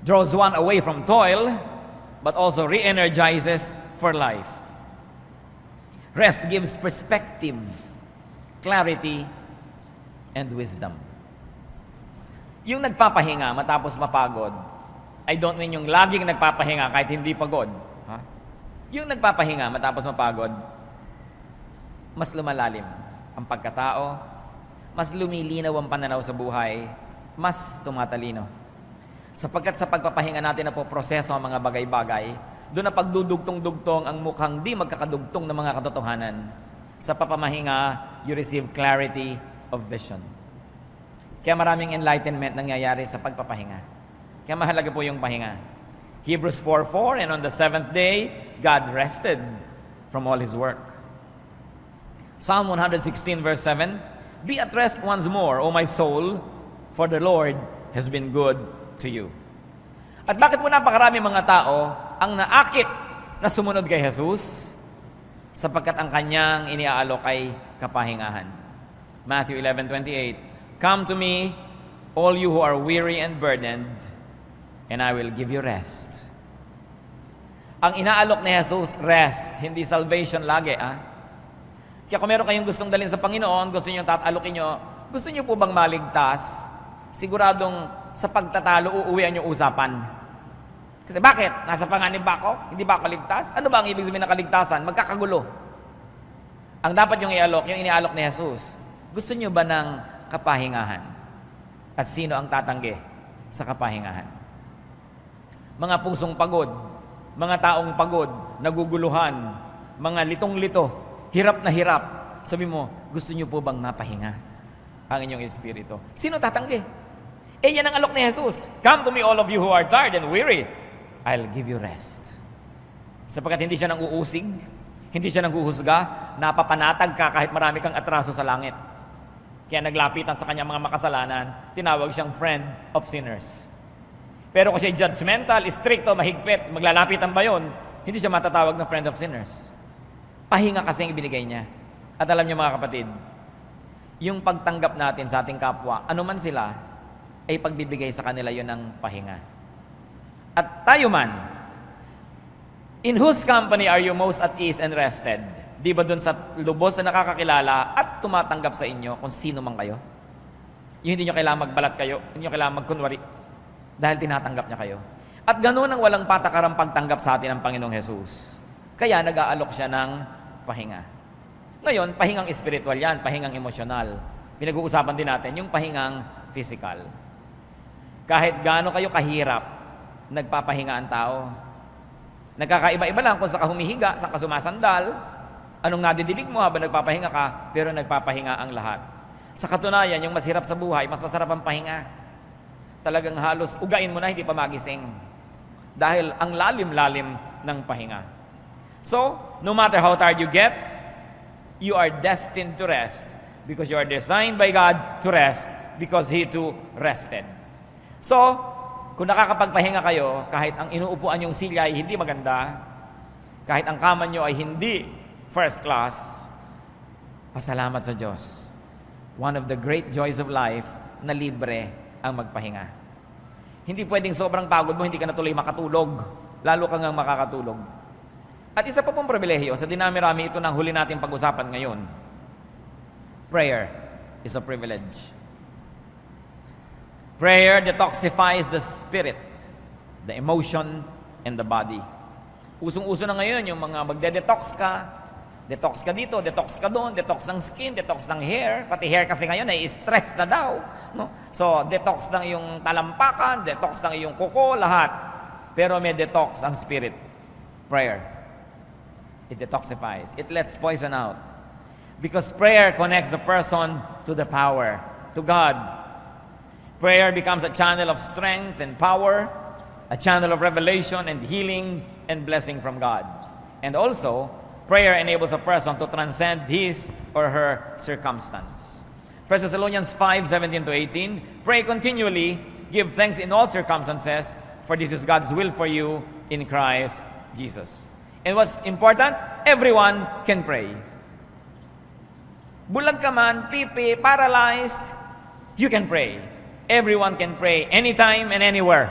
draws one away from toil, but also re-energizes for life. Rest gives perspective, clarity, and wisdom. Yung nagpapahinga matapos mapagod, I don't mean yung laging nagpapahinga kahit hindi pagod. Ha? Yung nagpapahinga matapos mapagod, mas lumalalim ang pagkatao, mas lumilinaw ang pananaw sa buhay, mas tumatalino. Sapagkat sa pagpapahinga natin na po proseso ang mga bagay-bagay, doon na pagdudugtong-dugtong ang mukhang di magkakadugtong ng mga katotohanan. Sa papamahinga, you receive clarity of vision. Kaya maraming enlightenment nangyayari sa pagpapahinga. Kaya mahalaga po yung pahinga. Hebrews 4:4, and on the seventh day, God rested from all His work. Psalm 116 verse 7, be at rest once more, O my soul, for the Lord has been good to you. At bakit po napakarami mga tao ang naakit na sumunod kay Jesus? Sapagkat ang kanyang iniaalok ay kapahingahan. Matthew 11:28, come to me, all you who are weary and burdened, and I will give you rest. Ang inaalok ni Jesus, rest, hindi salvation lagi. Kaya kung meron kayong gustong dalhin sa Panginoon, gusto nyo tatalokin nyo, gusto nyo po bang maligtas? Siguradong sa pagtatalo, uuwian yung usapan. Kasi bakit? Nasa panganib ba ako? Hindi ba ako ligtas? Ano ba ang ibig sabihin ng kaligtasan? Magkakagulo. Ang dapat yung inialok ni Jesus. Gusto nyo ba ng kapahingahan? At sino ang tatanggi sa kapahingahan? Mga pusong pagod, mga taong pagod, naguguluhan, mga litong-lito, hirap na hirap. Sabi mo, gusto nyo po bang mapahinga ang inyong espiritu? Sino tatanggi? Yan ang alok ni Jesus. Come to me all of you who are tired and weary. I'll give you rest. Sapagkat hindi siya nang uusig, hindi siya nang huhusga, napapanatag ka kahit marami kang atraso sa langit. Kaya naglapitan sa kanyang mga makasalanan, tinawag siyang friend of sinners. Pero kung siya judgmental, stricto, mahigpit, maglalapitan ba yun? Hindi siya matatawag na friend of sinners. Pahinga kasi ang ibinigay niya. At alam niyo mga kapatid, yung pagtanggap natin sa ating kapwa, anuman sila, ay pagbibigay sa kanila yun ng pahinga. At tayo man, in whose company are you most at ease and rested? Di ba dun sa lubos na nakakakilala at tumatanggap sa inyo kung sino man kayo? Yung hindi nyo kailangan magbalat kayo, hindi nyo kailangan magkunwari, dahil tinatanggap niya kayo. At ganoon ang walang patakarang pagtanggap sa atin ng Panginoong Jesus. Kaya nag-aalok siya ng pahinga. Ngayon, pahingang espiritual yan, pahingang emosyonal. Pinag-uusapan din natin yung pahingang physical. Kahit gaano kayo kahirap, nagpapahinga ang tao. Nagkakaiba-iba lang kung saan ka humihiga, saan ka sumasandal, anong nadidinig mo habang nagpapahinga ka, pero nagpapahinga ang lahat. Sa katunayan, yung masirap sa buhay, mas masarap ang pahinga. Talagang halos ugain mo na, hindi pa magising. Dahil ang lalim-lalim ng pahinga. So, no matter how tired you get, you are destined to rest because you are designed by God to rest because He too rested. So, kung nakakapagpahinga kayo, kahit ang inuupuan yung silya ay hindi maganda, kahit ang kama nyo ay hindi first class, pasalamat sa Diyos. One of the great joys of life na libre ang magpahinga. Hindi pwedeng sobrang pagod mo, hindi ka na tuloy makatulog. Lalo ka ngang makakatulog. At isa pa pong pribilehiyo, sa dinami-rami ito nang huli natin pag-usapan ngayon. Prayer is a privilege. Prayer detoxifies the spirit, the emotion, and the body. Usong-uso na ngayon yung mga magde-detox ka. Detox ka dito, detox ka doon, detox ng skin, detox ng hair. Pati hair kasi ngayon ay stress na daw. No? So, detox ng iyong talampakan, detox ng iyong kuko, lahat. Pero may detox ang spirit. Prayer. It detoxifies. It lets poison out. Because prayer connects the person to the power, to God. Prayer becomes a channel of strength and power, a channel of revelation and healing and blessing from God. And also, prayer enables a person to transcend his or her circumstance. 1 Thessalonians 5:17-18, pray continually, give thanks in all circumstances, for this is God's will for you in Christ Jesus. And what's important? Everyone can pray. Bulag ka man, pipi, paralyzed, you can pray. Everyone can pray anytime and anywhere.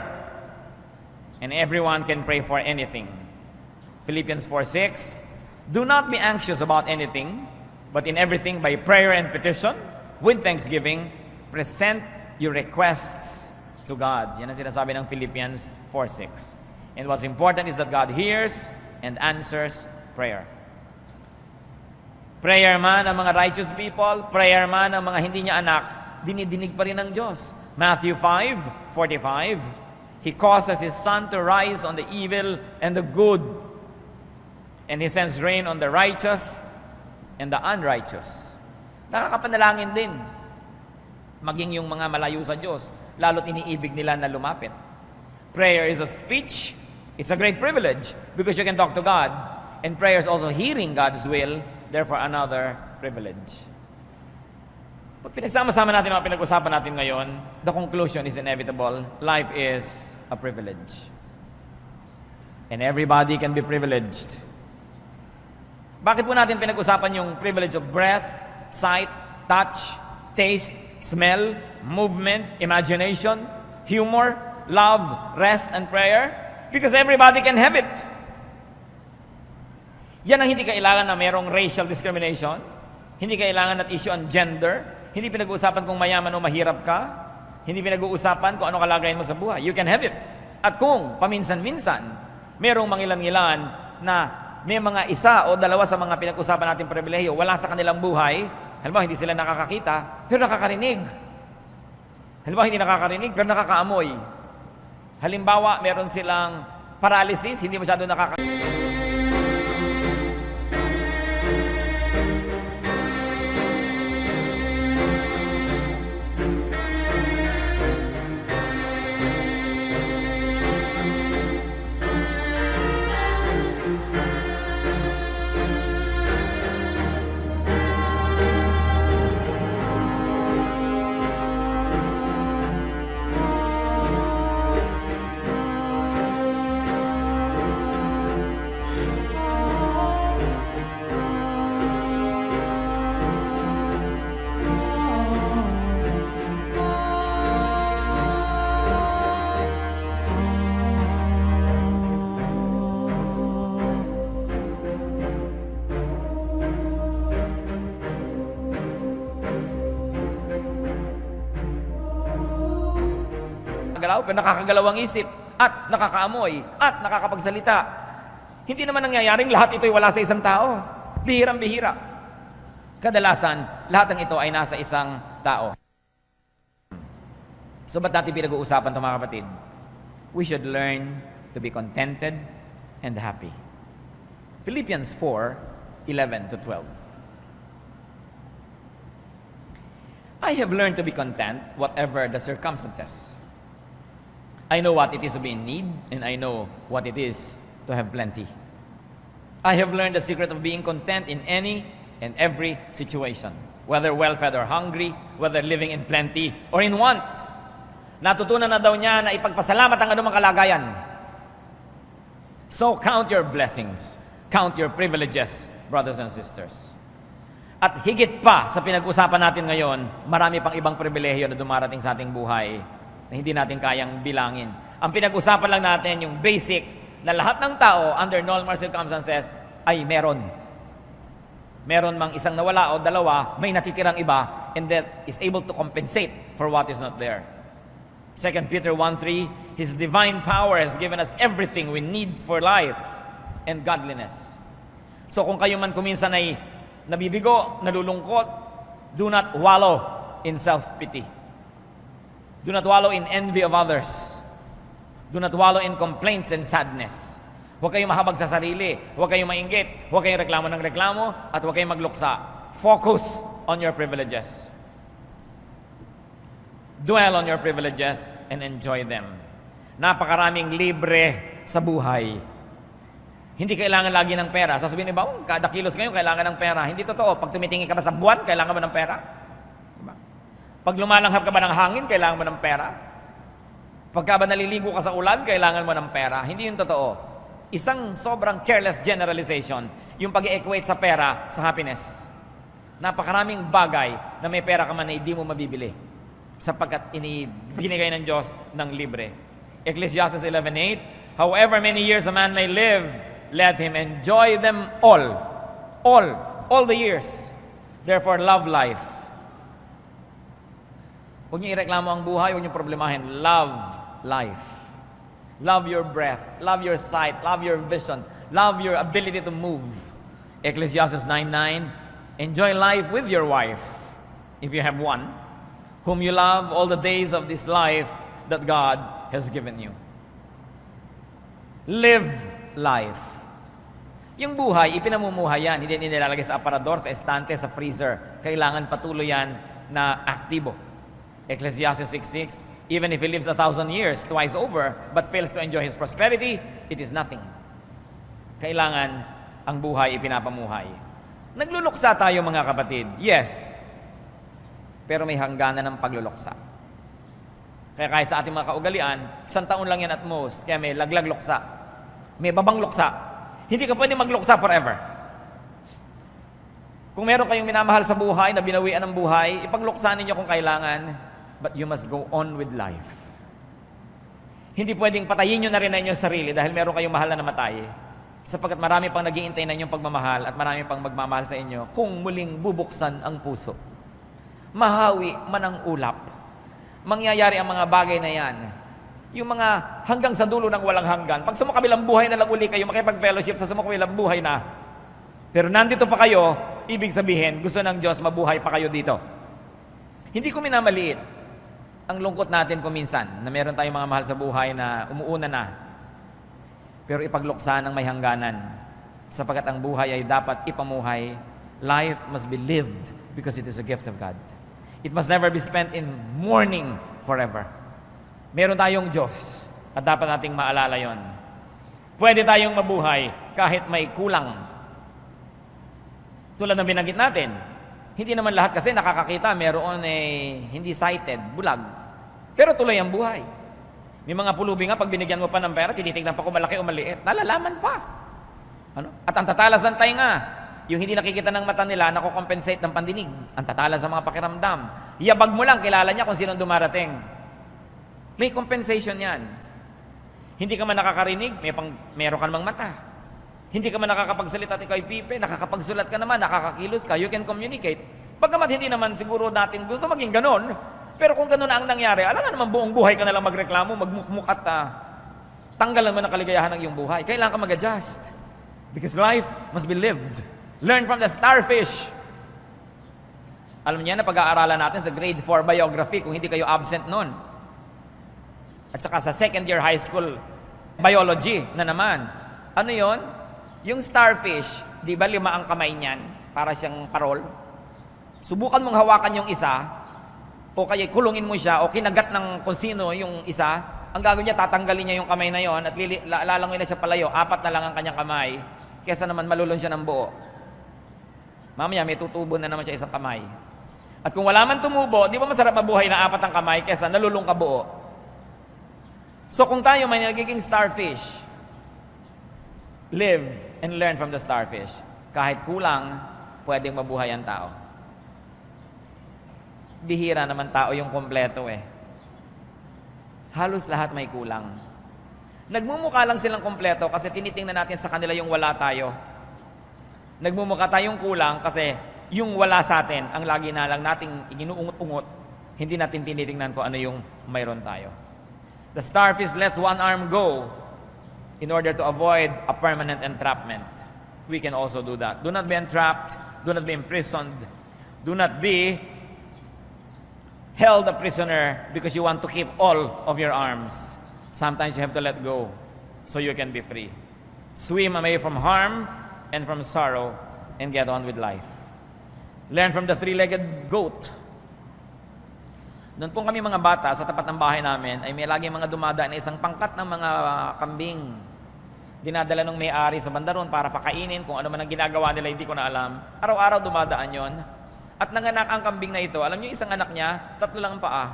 And everyone can pray for anything. Philippians 4:6, do not be anxious about anything, but in everything by prayer and petition, with thanksgiving, present your requests to God. Yan ang sinasabi ng Philippians 4:6. And what's important is that God hears and answers prayer. Prayer man ang mga righteous people, prayer man ang mga hindi niya anak, dinidinig pa rin ng Diyos. Matthew 5:45, He causes His sun to rise on the evil and the good, and He sends rain on the righteous and the unrighteous. Nakakapanalangin din. Maging yung mga malayo sa Diyos, lalo't iniibig nila na lumapit. Prayer is a speech. It's a great privilege because you can talk to God. And prayer is also hearing God's will, therefore another privilege. Pag pinagsama-sama natin mga pinag-usapan natin ngayon, the conclusion is inevitable. Life is a privilege. And everybody can be privileged. Bakit po natin pinag-usapan yung privilege of breath, sight, touch, taste, smell, movement, imagination, humor, love, rest, and prayer? Because everybody can have it. Yan ang hindi kailangan na mayroong racial discrimination. Hindi kailangan at issue ang gender. Hindi pinag-uusapan kung mayaman o mahirap ka. Hindi pinag-uusapan kung ano kalagayan mo sa buhay. You can have it. At kung paminsan-minsan, mayroong mangilan-ngilan na may mga isa o dalawa sa mga pinag-usapan natin pribilehiyo, wala sa kanilang buhay, halimbawa hindi sila nakakakita, pero nakakarinig. Halimbawa hindi nakakarinig, pero nakakaamoy. Halimbawa, meron silang paralysis, hindi masyado nakakagalaw, pero nakakagalaw ang isip, at nakakaamoy, at nakakapagsalita. Hindi naman nangyayaring lahat ito'y wala sa isang tao. Bihirang-bihira. Kadalasan, lahat ng ito ay nasa isang tao. So ba't natin pinag-uusapan ito mga kapatid? We should learn to be contented and happy. Philippians 4:11 to 12. I have learned to be content, whatever the circumstances. I know what it is to be in need, and I know what it is to have plenty. I have learned the secret of being content in any and every situation, whether well-fed or hungry, whether living in plenty or in want. Natutunan na daw niya na ipagpasalamat ang anumang kalagayan. So count your blessings, count your privileges, brothers and sisters. At higit pa sa pinag-usapan natin ngayon, marami pang ibang pribilehyo na dumarating sa ating buhay na hindi natin kayang bilangin. Ang pinag-usapan lang natin yung basic na lahat ng tao under normal circumstances ay meron. Meron mang isang nawala o dalawa, may natitirang iba, and that is able to compensate for what is not there. 2 Peter 1:3, His divine power has given us everything we need for life and godliness. So kung kayo man kuminsan ay nabibigo, nalulungkot, do not wallow in self-pity. Do not wallow in envy of others. Do not wallow in complaints and sadness. Huwag kayong mahabag sa sarili. Huwag kayong mainggit. Huwag kayong reklamo ng reklamo. At huwag kayong magluksa. Focus on your privileges. Dwell on your privileges and enjoy them. Napakaraming libre sa buhay. Hindi kailangan lagi ng pera. Sasabihin iba, kada kilos ngayon kailangan ng pera. Hindi totoo. Pag tumitingin ka ba sa buwan, kailangan mo ng pera? Diba? Pag lumalanghap ka ba ng hangin, kailangan mo ng pera? Pagka ba naliligo ka sa ulan, kailangan mo ng pera? Hindi yun totoo. Isang sobrang careless generalization, yung pag-equate sa pera sa happiness. Napakaraming bagay na may pera ka man na hindi mo mabibili sapagkat binigay ng Diyos ng libre. Ecclesiastes 11:8, however many years a man may live, let him enjoy them all the years. Therefore, love life. Huwag niyo ireklamo ang buhay, huwag niyo problemahin. Love life. Love your breath, love your sight, love your vision, love your ability to move. Ecclesiastes 9:9, enjoy life with your wife, if you have one, whom you love all the days of this life that God has given you. Live life. Yung buhay, ipinamumuhay yan. Hindi nilalagay sa aparador, sa estante, sa freezer. Kailangan patuloy yan na aktibo. Ecclesiastes 6:6, even if he lives 1,000 years, twice over, but fails to enjoy his prosperity, it is nothing. Kailangan ang buhay ipinapamuhay. Nagluluksa tayo mga kapatid, yes. Pero may hangganan ng pagluluksa. Kaya kahit sa ating mga kaugalian, 1 taon lang yan at most, kaya may laglag luksa. May babang luksa. Hindi ka pwede magluksa forever. Kung meron kayong minamahal sa buhay, na binawian ng buhay, ipagluksa ninyo kung kailangan, but you must go on with life. Hindi pwedeng patayin nyo na rin na inyong sarili dahil meron kayong mahal na namatay. Sapagkat marami pang nag-iintay na inyong pagmamahal at marami pang magmamahal sa inyo kung muling bubuksan ang puso. Mahawi man ang ulap. Mangyayari ang mga bagay na yan. Yung mga hanggang sa dulo ng walang hanggan. Pag sumukabilang buhay na lang uli kayo, makipag-fellowship sa sumukabilang buhay na. Pero nandito pa kayo, ibig sabihin, gusto ng Diyos mabuhay pa kayo dito. Hindi ko minamaliit ang lungkot natin kuminsan na meron tayong mga mahal sa buhay na umuuna na. Pero ipagluksa ng may hangganan. Sapagkat ang buhay ay dapat ipamuhay. Life must be lived because it is a gift of God. It must never be spent in mourning forever. Meron tayong Diyos at dapat nating maalala yon. Pwede tayong mabuhay kahit may kulang. Tulad ng binanggit natin, hindi naman lahat kasi nakakakita, meron hindi sighted, bulag. Pero tuloy ang buhay. May mga pulubi nga, pag binigyan mo pa ng pera, tinitignan pa kung malaki o maliit. Nalalaman pa. Ano? At ang tatalas ng tainga, yung hindi nakikita ng mata nila, nakocompensate ng pandinig. Ang tatalas sa mga pakiramdam. Iyabag mo lang, kilala niya kung sino dumarating. May compensation yan. Hindi ka man nakakarinig, meron ka namang mata. Hindi ka man nakakapagsalita at ikaw ay pipe, nakakapagsulat ka naman, nakakakilos ka, you can communicate. Bagamat hindi naman siguro natin gusto maging ganon, pero kung ganon ang nangyari, alangan naman buong buhay ka nalang magreklamo, magmukmuk at tanggalan mo ng kaligayahan ng iyong buhay. Kailangan ka mag-adjust. Because life must be lived. Learn from the starfish. Alam niya na pag-aaralan natin sa grade 4 biography, kung hindi kayo absent nun. At saka sa second year high school biology na naman, Ano yon? Yung starfish, di ba 5 ang kamay niyan? Para siyang parol. Subukan mong hawakan yung isa, o kaya kulungin mo siya, o kinagat ng kung sino yung isa, ang gagawin niya, tatanggalin niya yung kamay na yon at lalangoy na siya palayo, 4 na lang ang kanyang kamay, kesa naman malulon siya ng buo. Mamaya may tutubo na naman siya isang kamay. At kung wala man tumubo, di ba masarap mabuhay na 4 ang kamay kesa nalulong ka buo? So kung tayo may nagiging starfish, live and learn from the starfish. Kahit kulang, pwedeng mabuhay ang tao. Bihira naman tao yung kompleto eh. Halos lahat may kulang. Nagmumukha lang silang kompleto kasi tinitingnan natin sa kanila yung wala tayo. Nagmumukha tayong kulang kasi yung wala sa atin ang lagi na lang nating inuungot-ungot, hindi natin tinitingnan kung ano yung mayroon tayo. The starfish lets one arm go in order to avoid a permanent entrapment. We can also do that. Do not be entrapped. Do not be imprisoned. Do not be held a prisoner because you want to keep all of your arms. Sometimes you have to let go so you can be free. Swim away from harm and from sorrow and get on with life. Learn from the 3-legged goat. Noon pong kami mga bata, sa tapat ng bahay namin, ay may lagi mga dumadaan na isang pangkat ng mga kambing. Dinadala ng may-ari sa bandaron para pakainin, kung ano man ang ginagawa nila, hindi ko na alam. Araw-araw dumadaan yon. At nanganak ang kambing na ito. Alam niyo, isang anak niya, 3 lang ang paa.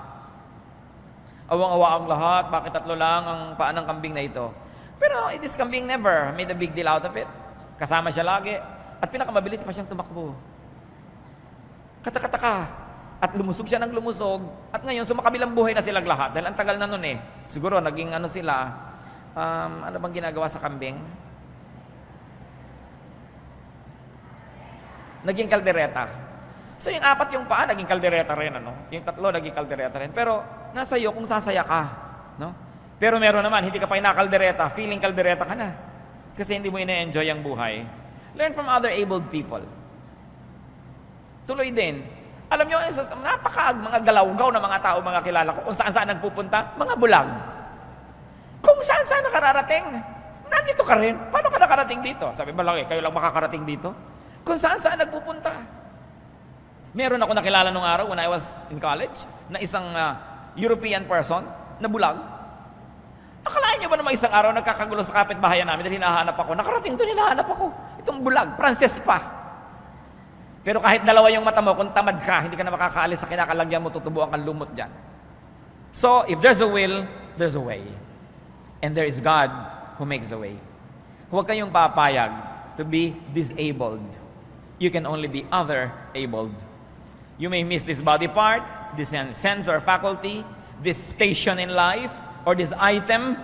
Awang-awa ang lahat, bakit 3 lang ang paa ng kambing na ito? Pero this kambing never made a big deal out of it. Kasama siya lagi. At pinakamabilis pa siyang tumakbo. Katakataka. At lumusog siya ng lumusog. At ngayon, sumakabilang buhay na silang lahat. Dahil ang tagal na nun eh. Siguro, naging ano sila, ano bang ginagawa sa kambing? Naging kaldereta. So yung 4 yung paa, naging kaldereta rin. Ano? Yung 3, naging kaldereta rin. Pero nasa iyo kung sasaya ka. No? Pero meron naman, hindi ka pa inakaldereta, feeling kaldereta ka na. Kasi hindi mo ina-enjoy ang buhay. Learn from other abled people. Tuloy din. Alam nyo, mga galawgaw na mga tao, mga kilala ko, kung saan-saan nagpupunta, mga bulag. Kung saan-saan nakararating, nandito ka rin. Paano ka nakarating dito? Sabi ba lang kayo lang makakarating dito? Kung saan-saan nagpupunta. Meron ako nakilala nung araw when I was in college, na isang European person, na bulag. Akalain niyo ba naman isang araw nagkakagulo sa kapitbahayan namin dahil hinahanap ako? Nakarating doon, hinahanap ako. Itong bulag, Frances pa. Pero kahit 2 yung mata mo, kung tamad ka, hindi ka na makakaalis sa kinakalagyan mo, tutubuan kang lumot dyan. So, if there's a will, there's a way. And there is God who makes a way. Huwag kayong papayag to be disabled. You can only be other-abled. You may miss this body part, this sense or faculty, this station in life, or this item,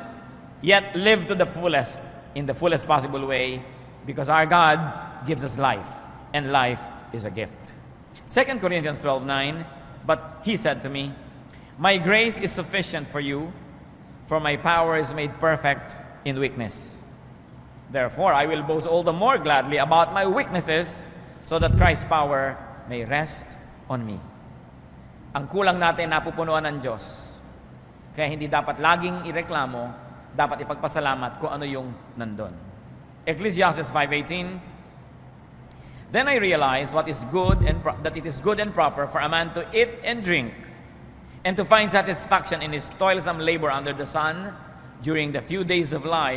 yet live to the fullest, in the fullest possible way, because our God gives us life, and life is a gift. 2 Corinthians 12:9, but he said to me, my grace is sufficient for you, for my power is made perfect in weakness. Therefore, I will boast all the more gladly about my weaknesses, so that Christ's power may rest on me. Ang kulang natin napupunuan ng Diyos. Kaya hindi dapat laging ireklamo, dapat ipagpasalamat kung ano yung nandun. Ecclesiastes 5:18, then I realized what is good and that it is good and proper for a man to eat and drink, and to find satisfaction in his toilsome labor under the sun during the few days of life